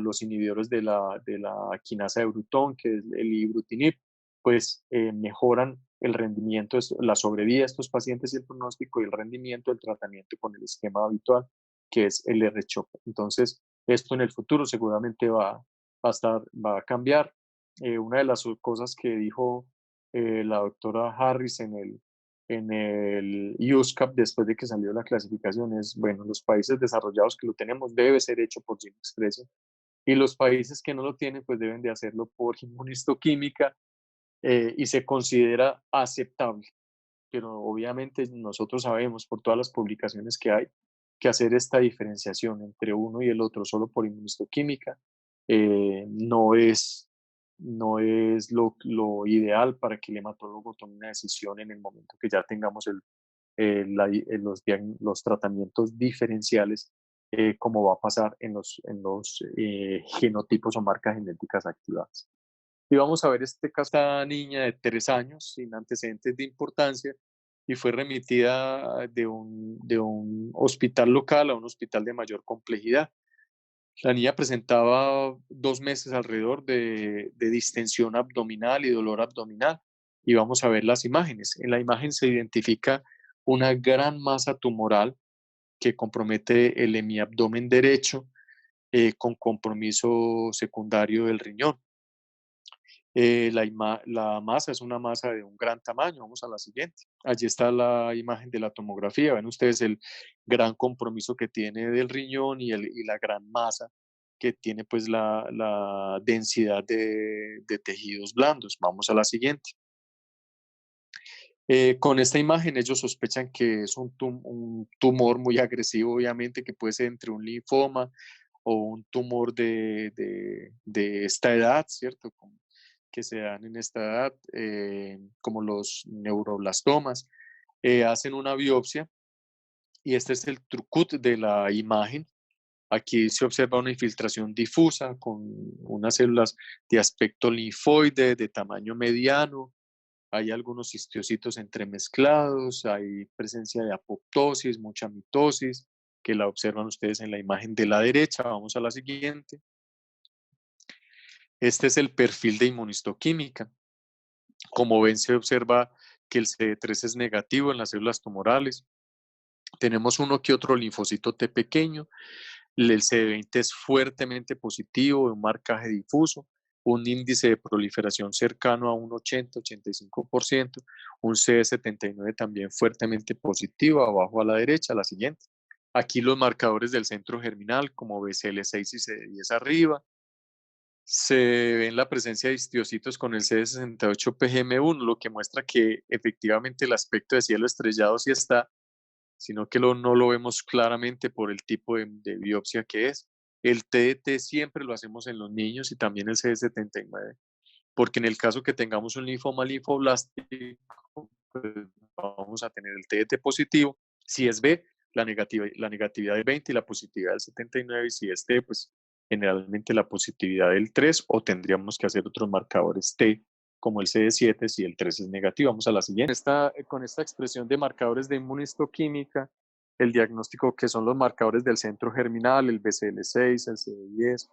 los inhibidores de la quinasa de Bruton, que es el ibrutinib, pues mejoran el rendimiento, la sobrevida de estos pacientes y el pronóstico y el rendimiento del tratamiento con el esquema habitual, que es el R-CHOP. Entonces, esto en el futuro seguramente va a cambiar. Una de las cosas que dijo la doctora Harris en el USCAP después de que salió la clasificación es, bueno, los países desarrollados que lo tenemos debe ser hecho por Gene Expression y los países que no lo tienen pues deben de hacerlo por inmunistoquímica, y se considera aceptable, pero obviamente nosotros sabemos por todas las publicaciones que hay que hacer esta diferenciación entre uno y el otro solo por inmunistoquímica no es lo ideal para que el hematólogo tome una decisión en el momento que ya tengamos los tratamientos diferenciales, como va a pasar en los genotipos o marcas genéticas activadas. Y vamos a ver este caso de esta niña de 3 años sin antecedentes de importancia y fue remitida de un hospital local a un hospital de mayor complejidad. La niña presentaba 2 meses alrededor de distensión abdominal y dolor abdominal. Y vamos a ver las imágenes. En la imagen se identifica una gran masa tumoral que compromete el hemiabdomen derecho, con compromiso secundario del riñón. La masa es una masa de un gran tamaño. Vamos a la siguiente. Allí está la imagen de la tomografía. Ven ustedes el gran compromiso que tiene del riñón y la gran masa que tiene pues la densidad de tejidos blandos. Vamos a la siguiente. Con esta imagen ellos sospechan que es un tumor muy agresivo, obviamente, que puede ser entre un linfoma o un tumor de esta edad, ¿cierto? Que se dan en esta edad, como los neuroblastomas. Hacen una biopsia y este es el trucut de la imagen. Aquí se observa una infiltración difusa con unas células de aspecto linfoide de tamaño mediano. Hay algunos histiocitos entremezclados, hay presencia de apoptosis, mucha mitosis, que la observan ustedes en la imagen de la derecha. Vamos a la siguiente. Este es el perfil de inmunistoquímica. Como ven, se observa que el CD3 es negativo en las células tumorales. Tenemos uno que otro linfocito T pequeño. El CD20 es fuertemente positivo, un marcaje difuso, un índice de proliferación cercano a un 80-85%, un CD79 también fuertemente positivo, abajo a la derecha, la siguiente. Aquí los marcadores del centro germinal, como BCL6 y CD10 arriba. Se ven la presencia de histiocitos con el CD68-PGM1, lo que muestra que efectivamente el aspecto de cielo estrellado sí está, sino que no lo vemos claramente por el tipo de biopsia que es. El TDT siempre lo hacemos en los niños y también el CD79, porque en el caso que tengamos un linfoma linfoblástico, pues vamos a tener el TDT positivo. Si es B, la negatividad del 20 y la positividad del 79, y si es T, pues generalmente la positividad del 3, o tendríamos que hacer otros marcadores T, como el CD7, si el 3 es negativo. Vamos a la siguiente. Con esta expresión de marcadores de inmunistoquímica, el diagnóstico que son los marcadores del centro germinal, el BCL6, el CD10,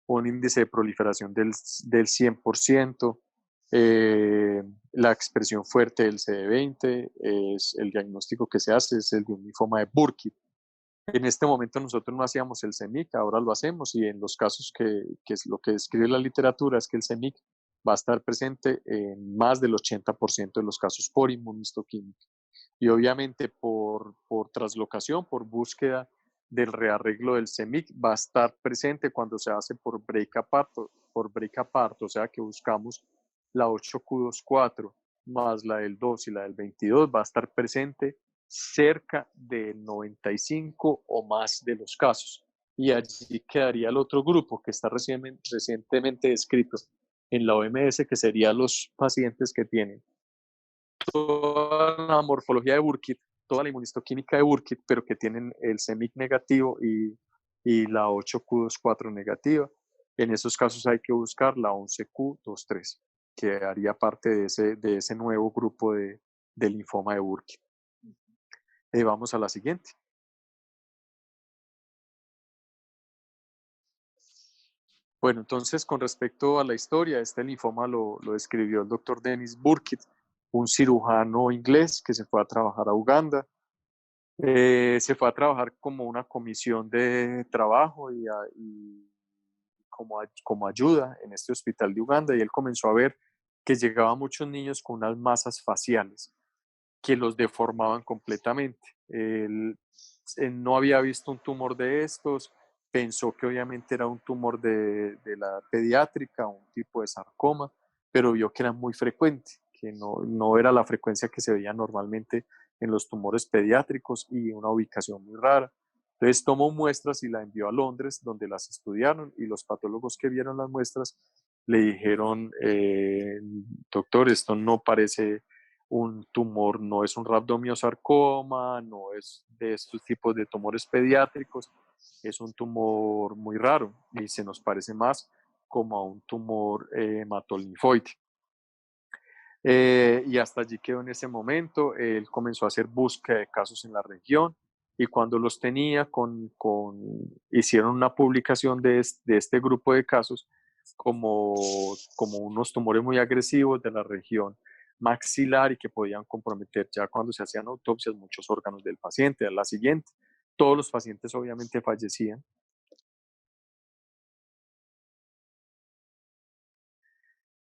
un índice de proliferación del 100%, la expresión fuerte del CD20, es el diagnóstico que se hace, es el de un linfoma de Burkitt. En este momento nosotros no hacíamos el CEMIC, ahora lo hacemos, y en los casos que es lo que describe la literatura es que el CEMIC va a estar presente en más del 80% de los casos por inmunistoquímica. Y obviamente por traslocación, por búsqueda del rearreglo del CEMIC, va a estar presente cuando se hace break apart, o sea que buscamos la 8Q24 más la del 2 y la del 22, va a estar presente cerca del 95 o más de los casos. Y allí quedaría el otro grupo que está recientemente descrito en la OMS, que serían los pacientes que tienen toda la morfología de Burkitt, toda la inmunistoquímica de Burkitt, pero que tienen el CEMIC negativo y la 8Q24 negativa. En esos casos hay que buscar la 11Q23, que haría parte de ese nuevo grupo de linfoma de Burkitt. Vamos a la siguiente. Bueno, entonces con respecto a la historia, este linfoma lo describió el doctor Dennis Burkitt, un cirujano inglés que se fue a trabajar a Uganda. Se fue a trabajar como una comisión de trabajo y como ayuda en este hospital de Uganda, y él comenzó a ver que llegaban muchos niños con unas masas faciales que los deformaban completamente. Él no había visto un tumor de estos, pensó que obviamente era un tumor de la pediátrica, un tipo de sarcoma, pero vio que era muy frecuente, que no era la frecuencia que se veía normalmente en los tumores pediátricos y una ubicación muy rara. Entonces tomó muestras y la envió a Londres, donde las estudiaron, y los patólogos que vieron las muestras le dijeron, doctor, esto no parece un tumor, no es un rabdomiosarcoma, no es de estos tipos de tumores pediátricos, es un tumor muy raro y se nos parece más como a un tumor hematolinfoide. Y hasta allí quedó en ese momento. Él comenzó a hacer búsqueda de casos en la región, y cuando los tenía, hicieron una publicación de este grupo de casos como unos tumores muy agresivos de la región maxilar y que podían comprometer ya cuando se hacían autopsias muchos órganos del paciente. A la siguiente, todos los pacientes obviamente fallecían.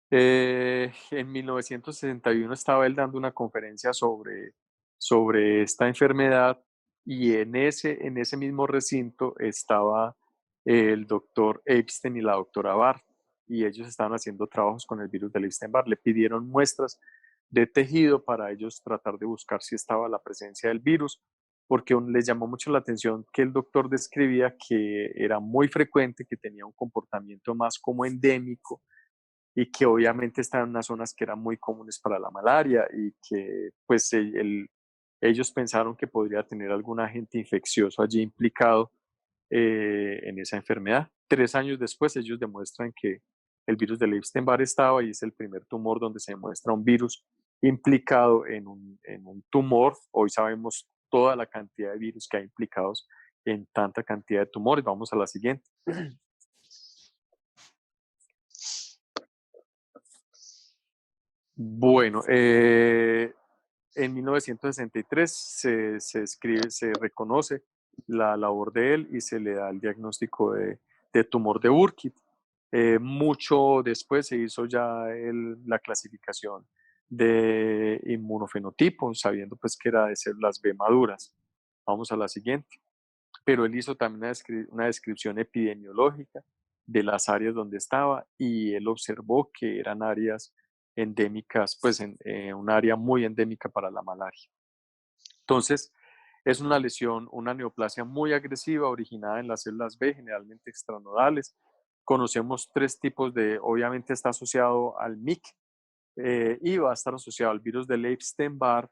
En 1961 estaba él dando una conferencia sobre esta enfermedad, y en ese mismo recinto estaba el doctor Epstein y la doctora Barr, y ellos estaban haciendo trabajos con el virus del Epstein-Barr. Le pidieron muestras de tejido para ellos tratar de buscar si estaba la presencia del virus, porque les llamó mucho la atención que el doctor describía que era muy frecuente, que tenía un comportamiento más como endémico, y que obviamente están en unas zonas que eran muy comunes para la malaria, y que pues ellos pensaron que podría tener algún agente infeccioso allí implicado, en esa enfermedad. 3 años después, ellos demuestran que el virus del Epstein-Barr estaba y es el primer tumor donde se demuestra un virus implicado en un tumor. Hoy sabemos toda la cantidad de virus que hay implicados en tanta cantidad de tumores. Vamos a la siguiente. Bueno, en 1963 se reconoce la labor de él y se le da el diagnóstico de tumor de Burkitt. Mucho después se hizo ya la clasificación de inmunofenotipo, sabiendo pues que era de células B maduras. Vamos a la siguiente. Pero él hizo también una descripción epidemiológica de las áreas donde estaba y él observó que eran áreas endémicas, pues en un área muy endémica para la malaria. Entonces, es una lesión, una neoplasia muy agresiva originada en las células B, generalmente extranodales. Conocemos 3 tipos obviamente está asociado al MIC y va a estar asociado al virus del Epstein-Barr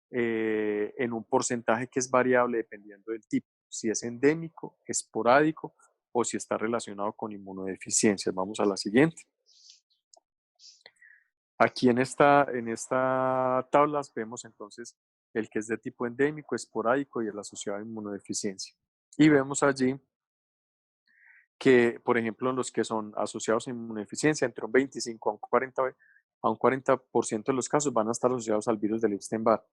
en un porcentaje que es variable dependiendo del tipo, si es endémico, esporádico o si está relacionado con inmunodeficiencias. Vamos a la siguiente. Aquí en esta tabla vemos entonces el que es de tipo endémico, esporádico y el asociado a inmunodeficiencia. Y vemos allí que, por ejemplo, los que son asociados a inmunodeficiencia, entre un 25 a un 40% de los casos van a estar asociados al virus del Epstein-Barr,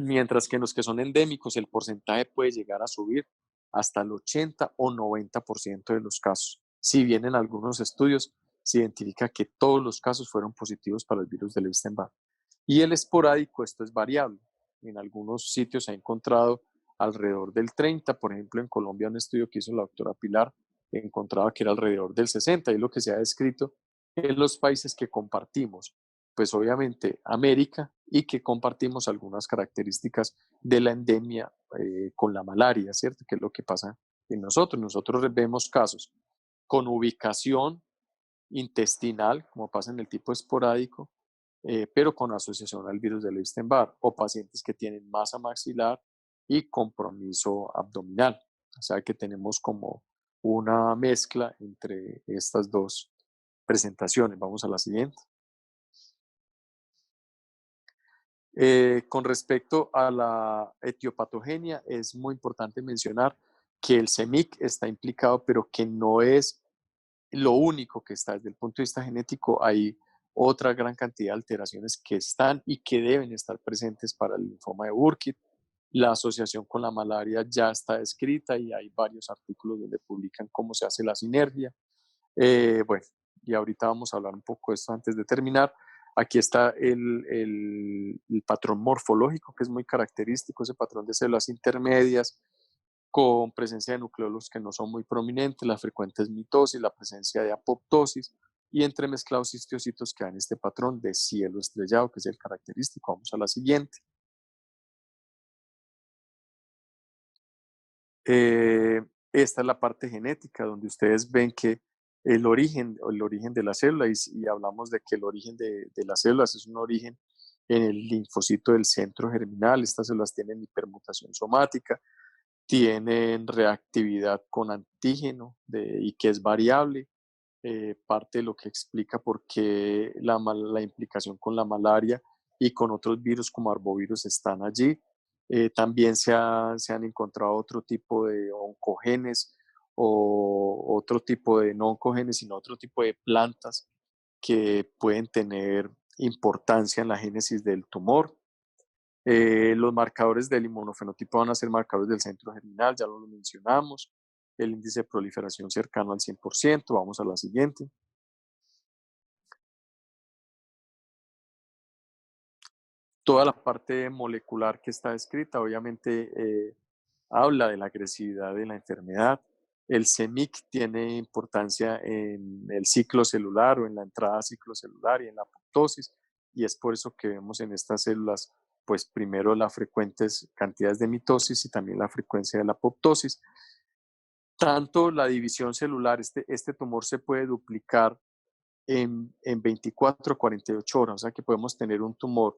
mientras que en los que son endémicos el porcentaje puede llegar a subir hasta el 80 o 90% de los casos. Si bien en algunos estudios se identifica que todos los casos fueron positivos para el virus del Epstein-Barr. Y el esporádico, esto es variable. En algunos sitios se ha encontrado alrededor del 30, por ejemplo en Colombia un estudio que hizo la doctora Pilar encontraba que era alrededor del 60, y lo que se ha descrito en los países que compartimos, pues obviamente América, y que compartimos algunas características de la endemia con la malaria, ¿cierto? Que es lo que pasa en nosotros. Nosotros vemos casos con ubicación intestinal, como pasa en el tipo esporádico, pero con asociación al virus del Epstein-Barr, o pacientes que tienen masa maxilar y compromiso abdominal. O sea que tenemos como una mezcla entre estas dos presentaciones. Vamos a la siguiente. Con respecto a la etiopatogenia, es muy importante mencionar que el CEMIC está implicado, pero que no es lo único que está. Desde el punto de vista genético, hay otra gran cantidad de alteraciones que están y que deben estar presentes para el linfoma de Burkitt. La asociación con la malaria ya está descrita y hay varios artículos donde publican cómo se hace la sinergia. Bueno, y ahorita vamos a hablar un poco de esto antes de terminar. Aquí está el patrón morfológico, que es muy característico, ese patrón de células intermedias con presencia de nucleolos que no son muy prominentes, la frecuente es mitosis, la presencia de apoptosis y entremezclados histiocitos que dan este patrón de cielo estrellado, que es el característico. Vamos a la siguiente. Esta es la parte genética, donde ustedes ven que el origen de la célula, y hablamos de que el origen de las células es un origen en el linfocito del centro germinal. Estas células tienen hipermutación somática, tienen reactividad con antígeno y que es variable, parte de lo que explica por qué la implicación con la malaria y con otros virus como arbovirus están allí. También se han encontrado otro tipo de oncogenes o otro tipo de no oncogenes, sino otro tipo de plantas que pueden tener importancia en la génesis del tumor. Los marcadores del inmunofenotipo van a ser marcadores del centro germinal, ya lo mencionamos. El índice de proliferación cercano al 100%. Vamos a la siguiente. Toda la parte molecular que está escrita, obviamente, habla de la agresividad de la enfermedad. El CEMIC tiene importancia en el ciclo celular o en la entrada a ciclo celular y en la apoptosis, y es por eso que vemos en estas células, pues primero las frecuentes cantidades de mitosis y también la frecuencia de la apoptosis. Tanto la división celular, este tumor se puede duplicar en 24 a 48 horas, o sea que podemos tener un tumor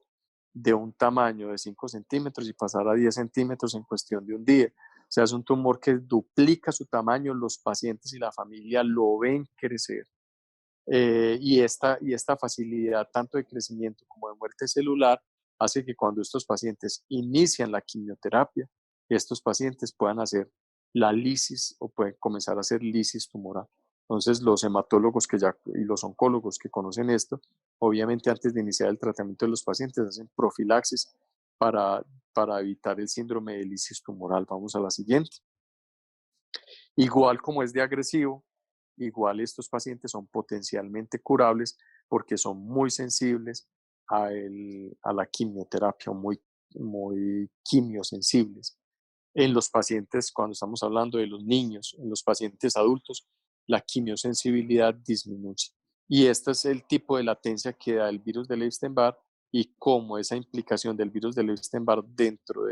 de un tamaño de 5 centímetros y pasar a 10 centímetros en cuestión de un día. sea, es un tumor que duplica su tamaño, los pacientes y la familia lo ven crecer. Y esta facilidad tanto de crecimiento como de muerte celular hace que cuando estos pacientes inician la quimioterapia, estos pacientes puedan hacer la lisis o pueden comenzar a hacer lisis tumoral. Entonces, los hematólogos y los oncólogos que conocen esto, obviamente antes de iniciar el tratamiento de los pacientes, hacen profilaxis para, para evitar el síndrome de lisis tumoral. Vamos a la siguiente. Igual como es de agresivo, igual estos pacientes son potencialmente curables porque son muy sensibles a la quimioterapia, muy quimiosensibles. En los pacientes, cuando estamos hablando de los niños, en los pacientes adultos, la quimiosensibilidad disminuye. Y este es el tipo de latencia que da el virus del Epstein-Barr y cómo esa implicación del virus del Epstein-Barr dentro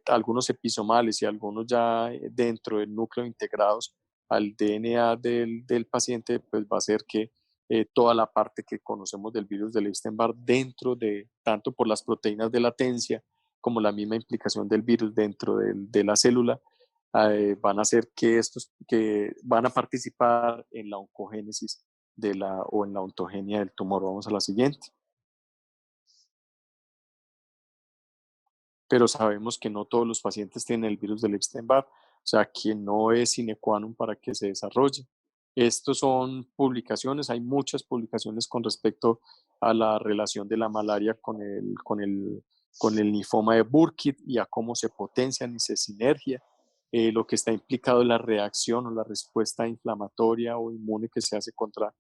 algunos episomales y algunos ya dentro del núcleo integrados al DNA del paciente, pues va a ser que toda la parte que conocemos del virus del Epstein-Barr dentro de, tanto por las proteínas de latencia, como la misma implicación del virus dentro de la célula, van a hacer que van a participar en la oncogénesis o en la ontogenia del tumor. Vamos a la siguiente. Pero sabemos que no todos los pacientes tienen el virus del Epstein-Barr, o sea, que no es sine qua non para que se desarrolle. Estos son publicaciones, hay muchas publicaciones con respecto a la relación de la malaria con el linfoma de Burkitt y a cómo se potencian y se sinergia. Lo que está implicado es la reacción o la respuesta inflamatoria o inmune que se hace contra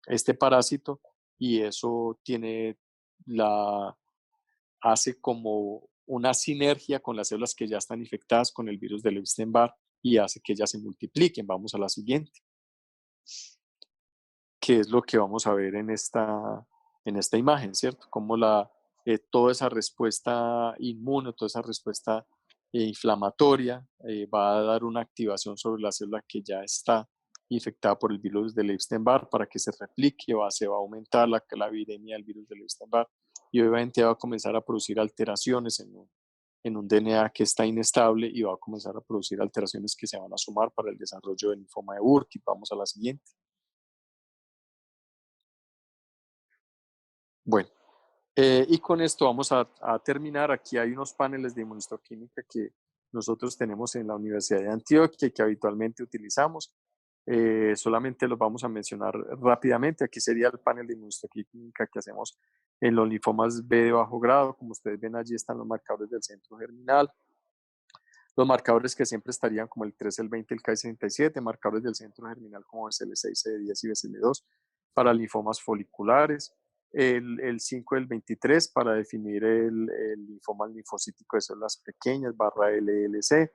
este parásito, y eso hace como una sinergia con las células que ya están infectadas con el virus del Epstein-Barr y hace que ellas se multipliquen. Vamos a la siguiente, que es lo que vamos a ver en esta imagen, ¿cierto? Como toda esa respuesta inmune, toda esa respuesta inflamatoria va a dar una activación sobre la célula que ya está infectada por el virus del Epstein-Barr para que se replique, se va a aumentar la viremia del virus del Epstein-Barr y obviamente va a comenzar a producir alteraciones en un DNA que está inestable y va a comenzar a producir alteraciones que se van a sumar para el desarrollo del linfoma de Burkitt. Vamos a la siguiente. Bueno, y con esto vamos a terminar. Aquí hay unos paneles de inmunohistoquímica que nosotros tenemos en la Universidad de Antioquia y que habitualmente utilizamos. Solamente los vamos a mencionar rápidamente. Aquí sería el panel de inmunohistoquímica que hacemos en los linfomas B de bajo grado. Como ustedes ven, allí están los marcadores del centro germinal. Los marcadores que siempre estarían como el 3, el 20, el Ki-67, marcadores del centro germinal como BCL6, CD10 y BCL2 para linfomas foliculares, el 5 del 23 para definir el linfoma linfocítico de células pequeñas, barra LLC,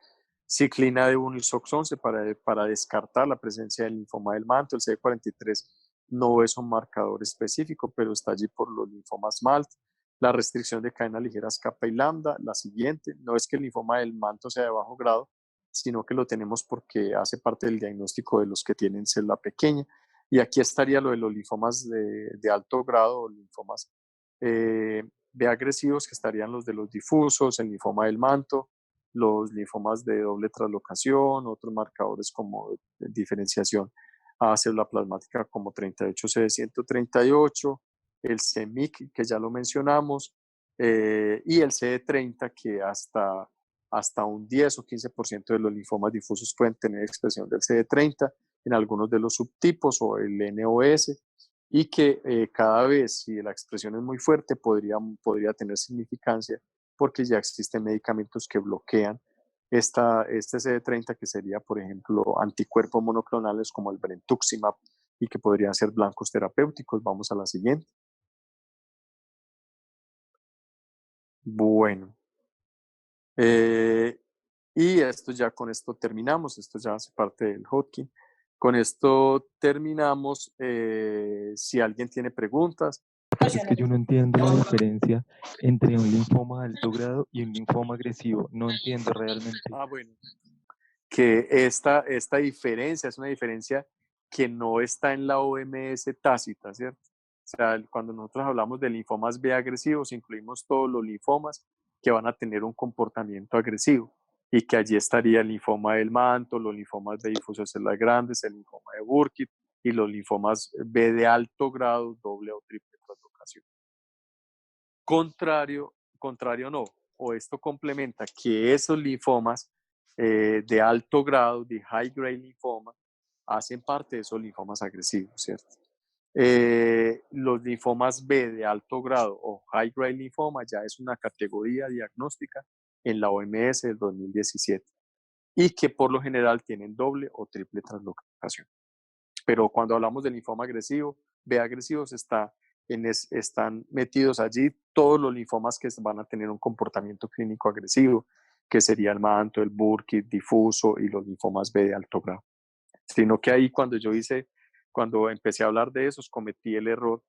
ciclina de 1 y SOX11 para descartar la presencia del linfoma del manto, el CD43 no es un marcador específico, pero está allí por los linfomas MALT, la restricción de cadenas ligeras kappa y lambda, la siguiente, no es que el linfoma del manto sea de bajo grado, sino que lo tenemos porque hace parte del diagnóstico de los que tienen célula pequeña. Y aquí estaría lo de los linfomas de alto grado o linfomas B agresivos, que estarían los de los difusos, el linfoma del manto, los linfomas de doble translocación, otros marcadores como diferenciación a célula plasmática como 38CD138, el CEMIC, que ya lo mencionamos, y el CD30, que hasta un 10 o 15% de los linfomas difusos pueden tener expresión del CD30 en algunos de los subtipos o el NOS, y que cada vez, si la expresión es muy fuerte, podría tener significancia porque ya existen medicamentos que bloquean este CD30, que sería, por ejemplo, anticuerpos monoclonales como el brentuximab y que podrían ser blancos terapéuticos. Vamos a la siguiente. Bueno, y con esto terminamos, esto ya hace parte del Hodgkin. Con esto terminamos. Si alguien tiene preguntas. Es que yo no entiendo la diferencia entre un linfoma de alto grado y un linfoma agresivo. No entiendo realmente. Bueno, que esta diferencia es una diferencia que no está en la OMS tácita, ¿cierto? O sea, cuando nosotros hablamos de linfomas B agresivos, incluimos todos los linfomas que van a tener un comportamiento agresivo y que allí estaría el linfoma del manto, los linfomas B difusos de células grandes, el linfoma de Burkitt y los linfomas B de alto grado, doble o triple translocación. Contrario no, o esto complementa que esos linfomas de alto grado, de high grade linfoma, hacen parte de esos linfomas agresivos, ¿cierto? Los linfomas B de alto grado o high grade linfoma ya es una categoría diagnóstica en la OMS del 2017 y que por lo general tienen doble o triple translocación. Pero cuando hablamos de linfoma agresivo, B agresivos, están metidos allí todos los linfomas que van a tener un comportamiento clínico agresivo, que sería el manto, el Burkitt difuso y los linfomas B de alto grado. Sino que ahí cuando empecé a hablar de esos, cometí el error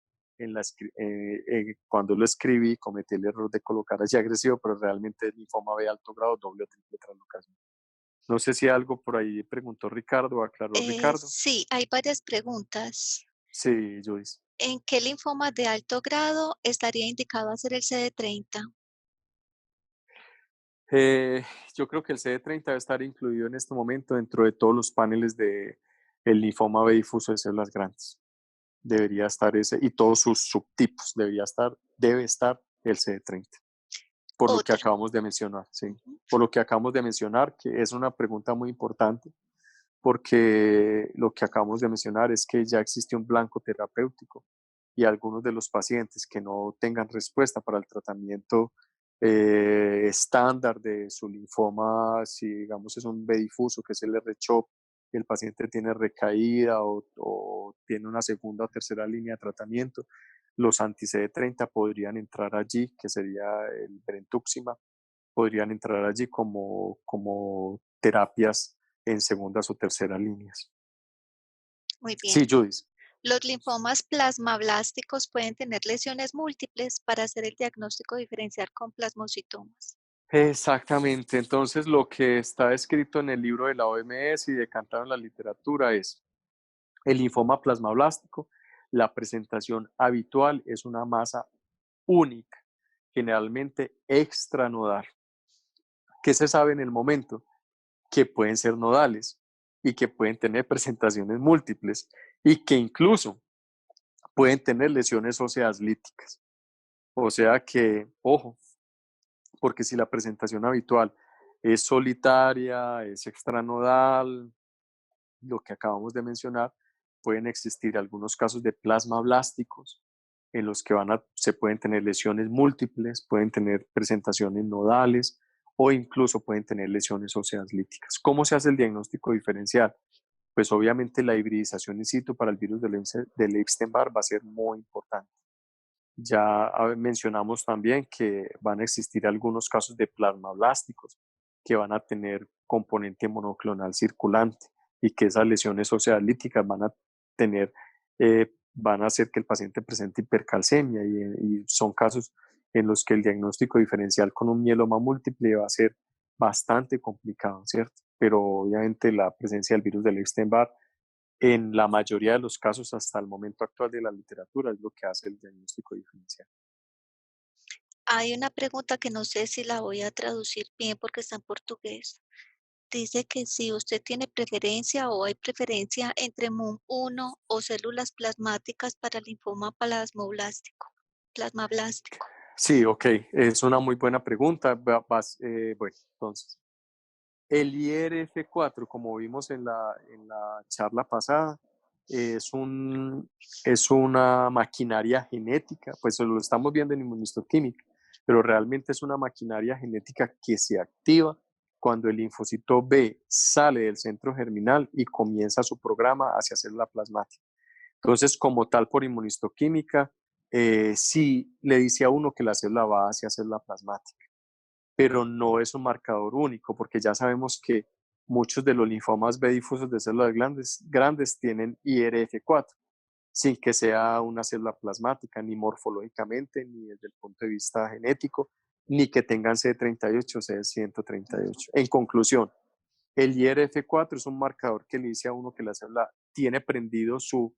cuando lo escribí, cometí el error de colocar allí agresivo, pero realmente es linfoma B de alto grado, doble o triple translocación. No sé si algo por ahí preguntó Ricardo o aclaró Ricardo. Sí, hay varias preguntas. Sí, Joyce. ¿En qué linfoma de alto grado estaría indicado hacer el CD30? Eh, yo creo que el CD30 debe estar incluido en este momento dentro de todos los paneles de el linfoma B difuso de células grandes. Debería estar ese y todos sus subtipos, debe estar el CD30, por lo que Otra. acabamos de mencionar, sí. Por lo que acabamos de mencionar, que es una pregunta muy importante, porque lo que acabamos de mencionar es que ya existe un blanco terapéutico y algunos de los pacientes que no tengan respuesta para el tratamiento estándar de su linfoma, si digamos es un B difuso, que es el R-CHOP, y el paciente tiene recaída o tiene una segunda o tercera línea de tratamiento, los anti-CD30 podrían entrar allí, que sería el brentuximab, podrían entrar allí como terapias en segundas o terceras líneas. Muy Sí, bien. Judith. Los linfomas plasmablásticos pueden tener lesiones múltiples para hacer el diagnóstico diferencial con plasmocitomas. Exactamente. Entonces, lo que está escrito en el libro de la OMS y decantado en la literatura es el linfoma plasmablástico. La presentación habitual es una masa única, generalmente extranodal. ¿Qué se sabe en el momento? Que pueden ser nodales y que pueden tener presentaciones múltiples y que incluso pueden tener lesiones óseas líticas. O sea que, ojo, porque si la presentación habitual es solitaria, es extranodal, lo que acabamos de mencionar, pueden existir algunos casos de plasmablásticos en los que se pueden tener lesiones múltiples, pueden tener presentaciones nodales o incluso pueden tener lesiones óseas líticas. ¿Cómo se hace el diagnóstico diferencial? Pues obviamente la hibridización in situ para el virus del Epstein-Barr va a ser muy importante. Ya mencionamos también que van a existir algunos casos de plasmablásticos que van a tener componente monoclonal circulante y que esas lesiones osealíticas van a hacer que el paciente presente hipercalcemia y son casos en los que el diagnóstico diferencial con un mieloma múltiple va a ser bastante complicado, ¿cierto? Pero obviamente la presencia del virus del Epstein-Barr en la mayoría de los casos hasta el momento actual de la literatura es lo que hace el diagnóstico diferencial. Hay una pregunta que no sé si la voy a traducir bien porque está en portugués. Dice que si usted tiene preferencia o hay preferencia entre MUM1 o células plasmáticas para linfoma plasmablástico. Sí, ok, es una muy buena pregunta. Bueno, entonces, el IRF4, como vimos en la charla pasada, es, un, es una maquinaria genética, pues lo estamos viendo en inmunistoquímica, pero realmente es una maquinaria genética que se activa cuando el linfocito B sale del centro germinal y comienza su programa hacia célula plasmática. Entonces, como tal, por inmunistoquímica, sí le dice a uno que la célula va hacia célula plasmática, pero no es un marcador único, porque ya sabemos que muchos de los linfomas B difusos de células grandes tienen IRF4, sin que sea una célula plasmática, ni morfológicamente, ni desde el punto de vista genético, ni que tengan C38 o C138. En conclusión, el IRF4 es un marcador que le dice a uno que la célula tiene prendido su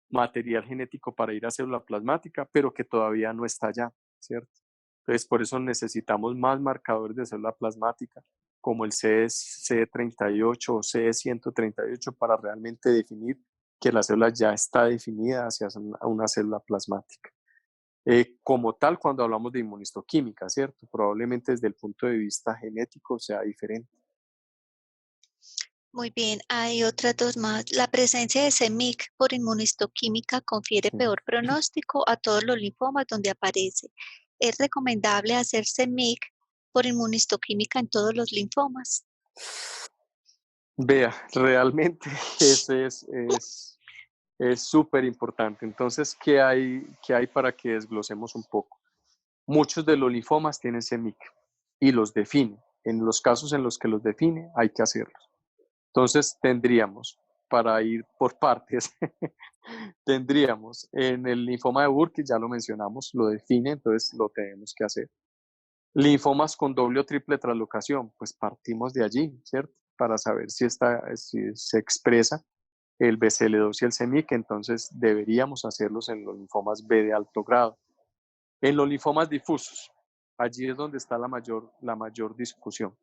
material genético para ir a célula plasmática, pero que todavía no está allá, ¿cierto? Entonces, por eso necesitamos más marcadores de célula plasmática, como el CD38 o CD138, para realmente definir que la célula ya está definida hacia una célula plasmática. Como tal, cuando hablamos de inmunistoquímica, ¿cierto? Probablemente desde el punto de vista genético sea diferente. Muy bien, hay otras dos más. La presencia de CEMIC por inmunistoquímica confiere Sí. peor pronóstico a todos los linfomas donde aparece. ¿Es recomendable hacer CEMIC por inmunistoquímica en todos los linfomas? Vea, realmente ese es súper importante. Entonces, ¿qué hay para que desglosemos un poco? Muchos de los linfomas tienen CEMIC y los define. En los casos en los que los define, hay que hacerlos. Entonces, tendríamos, para ir por partes, tendríamos en el linfoma de Burkitt, ya lo mencionamos, lo define, entonces lo tenemos que hacer. Linfomas con doble o triple translocación, pues partimos de allí, ¿cierto? Para saber si se expresa el BCL2 y el CEMIC, entonces deberíamos hacerlos en los linfomas B de alto grado. En los linfomas difusos, allí es donde está la mayor discusión.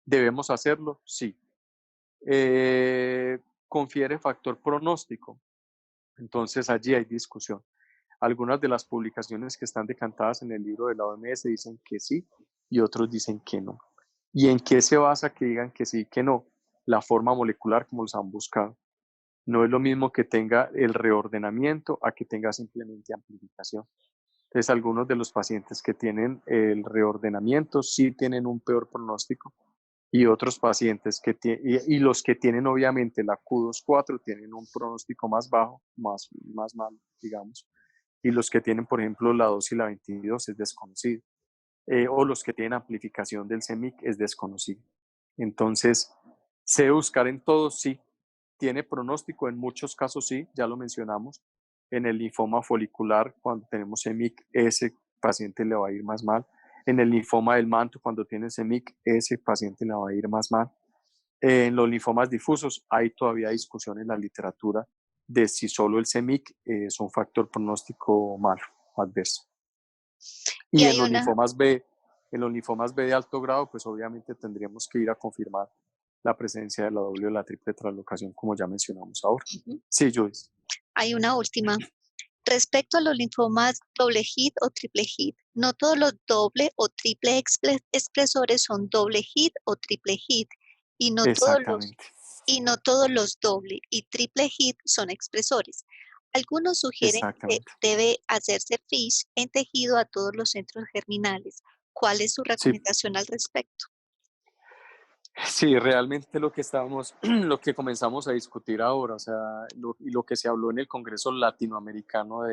¿Debemos hacerlo? Sí. ¿Confiere factor pronóstico? Entonces allí hay discusión. Algunas de las publicaciones que están decantadas en el libro de la OMS dicen que sí y otros dicen que no. ¿Y en qué se basa que digan que sí y que no? La forma molecular como los han buscado. No es lo mismo que tenga el reordenamiento a que tenga simplemente amplificación. Entonces, algunos de los pacientes que tienen el reordenamiento sí tienen un peor pronóstico y otros pacientes y los que tienen obviamente la Q24 tienen un pronóstico más bajo, más malo, digamos. Y los que tienen, por ejemplo, la 2 y la 22 es desconocido. O los que tienen amplificación del CEMIC es desconocido. Entonces, ¿se debe buscar en todos? Sí. ¿Tiene pronóstico? En muchos casos sí, ya lo mencionamos. En el linfoma folicular, cuando tenemos CEMIC, ese paciente le va a ir más mal. En el linfoma del manto, cuando tiene CEMIC, ese paciente le va a ir más mal. En los linfomas difusos hay todavía discusión en la literatura de si solo el CEMIC es un factor pronóstico malo, adverso. Y Y hay una, en los linfomas B de alto grado, pues obviamente tendríamos que ir a confirmar la presencia de la doble o la triple translocación, como ya mencionamos ahora. Sí, Joyce. hay una última. Respecto a los linfomas doble hit o triple hit, no todos los doble o triple expresores son doble hit o triple hit y Exactamente, no todos los doble y triple hit son expresores. Algunos sugieren que exactamente. debe hacerse FISH en tejido a todos los centros germinales. ¿Cuál es su Sí, recomendación al respecto? sí, realmente lo que comenzamos a discutir ahora, o sea, y lo que se habló en el Congreso Latinoamericano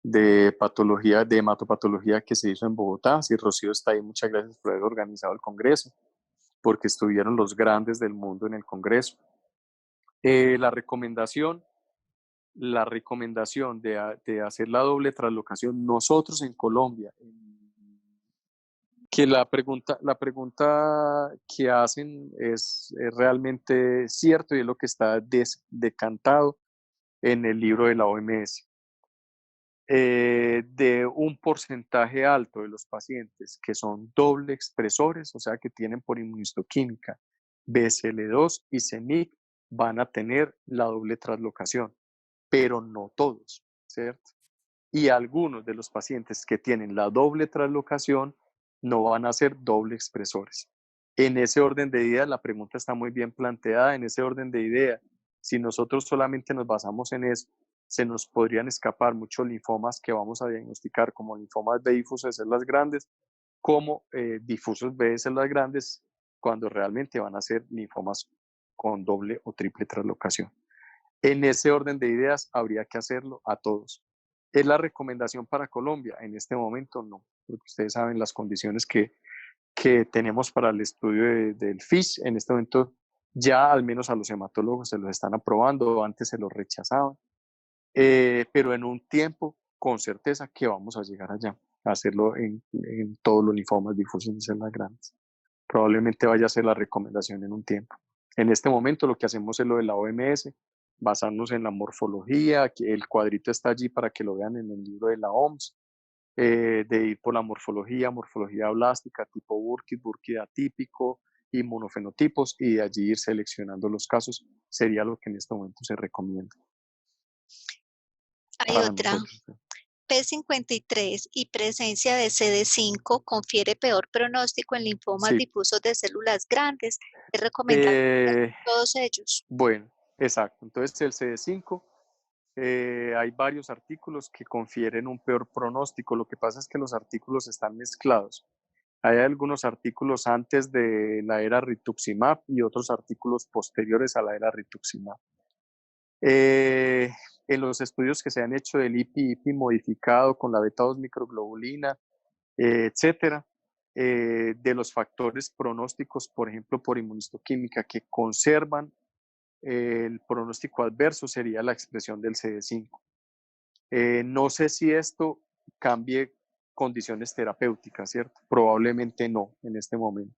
de patología, de hematopatología que se hizo en Bogotá. Sí, Rocío está ahí, muchas gracias por haber organizado el Congreso, porque estuvieron los grandes del mundo en el Congreso. La recomendación de hacer la doble translocación, nosotros en Colombia, que la pregunta que hacen es realmente cierto y es lo que está decantado en el libro de la OMS. De un porcentaje alto de los pacientes que son doble expresores, o sea, que tienen por inmunistoquímica BCL2 y CEMIC, van a tener la doble translocación, pero no todos, ¿cierto? Y algunos de los pacientes que tienen la doble translocación no van a ser doble expresores. En ese orden de ideas, la pregunta está muy bien planteada. En ese orden de ideas, si nosotros solamente nos basamos en eso, se nos podrían escapar muchos linfomas que vamos a diagnosticar como linfomas B difusos de células grandes, como difusos B de células grandes, cuando realmente van a ser linfomas con doble o triple translocación. En ese orden de ideas, habría que hacerlo a todos. ¿Es la recomendación para Colombia? En este momento no, porque ustedes saben las condiciones que tenemos para el estudio del FISH. En este momento ya al menos a los hematólogos se los están aprobando, antes se los rechazaban, pero en un tiempo con certeza que vamos a llegar allá, a hacerlo en todos los linfomas difusos de células grandes. Probablemente vaya a ser la recomendación en un tiempo. En este momento lo que hacemos es lo de la OMS, basarnos en la morfología, que el cuadrito está allí para que lo vean en el libro de la OMS, de ir por la morfología blástica, tipo Burkitt, Burkitt atípico, inmunofenotipos, y de allí ir seleccionando los casos, sería lo que en este momento se recomienda Hay para otra. nosotros. P53 y presencia de CD5 confiere peor pronóstico en linfomas Sí. difusos de células grandes. Es recomendable todos ellos. Bueno, exacto. Entonces el CD5, hay varios artículos que confieren un peor pronóstico. Lo que pasa es que los artículos están mezclados. Hay algunos artículos antes de la era rituximab y otros artículos posteriores a la era rituximab. En los estudios que se han hecho del IPI modificado con la beta-2 microglobulina, etcétera, de los factores pronósticos, por ejemplo, por inmunistoquímica, que conservan el pronóstico adverso, sería la expresión del CD5. No sé si esto cambie condiciones terapéuticas, ¿cierto? Probablemente no en este momento,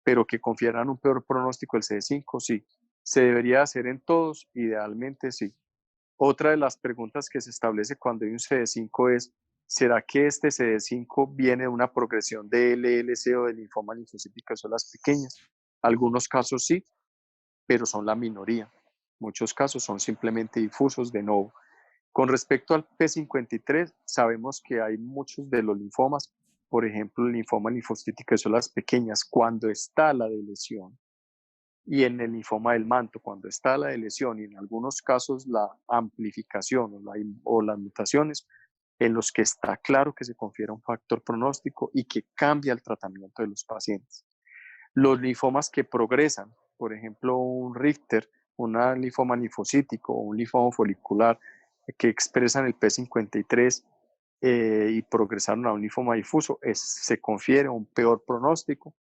pero que confieran un peor pronóstico el CD5, sí. ¿Se debería hacer en todos? Idealmente sí. Otra de las preguntas que se establece cuando hay un CD5 es, ¿será que este CD5 viene de una progresión de LLC o de linfoma linfocítico de células pequeñas? Algunos casos sí, pero son la minoría. Muchos casos son simplemente difusos de nuevo. Con respecto al P53, sabemos que hay muchos de los linfomas, por ejemplo, el linfoma linfocítico de células pequeñas, cuando está la de lesión, y en el linfoma del manto, cuando está la de lesión, y en algunos casos la amplificación o las mutaciones, en los que está claro que se confiere un factor pronóstico y que cambia el tratamiento de los pacientes. Los linfomas que progresan, por ejemplo, un Richter, un linfoma linfocítico o un linfoma folicular que expresan el P53 y progresaron a un linfoma difuso, se confiere un peor pronóstico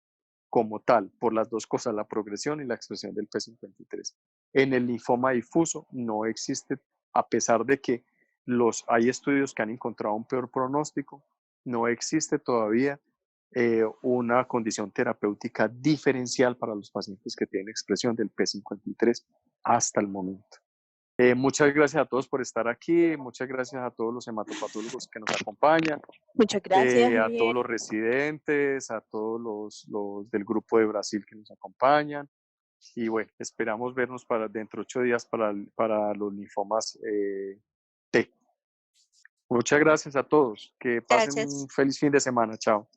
como tal, por las dos cosas, la progresión y la expresión del P53. En el linfoma difuso no existe, a pesar de que hay estudios que han encontrado un peor pronóstico, no existe todavía una condición terapéutica diferencial para los pacientes que tienen expresión del P53 hasta el momento. Muchas gracias a todos por estar aquí, muchas gracias a todos los hematopatólogos que nos acompañan, Muchas gracias, a todos Javier. los residentes, a todos los del grupo de Brasil que nos acompañan. Y bueno, esperamos vernos dentro de 8 días para los linfomas T. Muchas gracias a todos. Que pasen un Gracias. feliz fin de semana. Chao.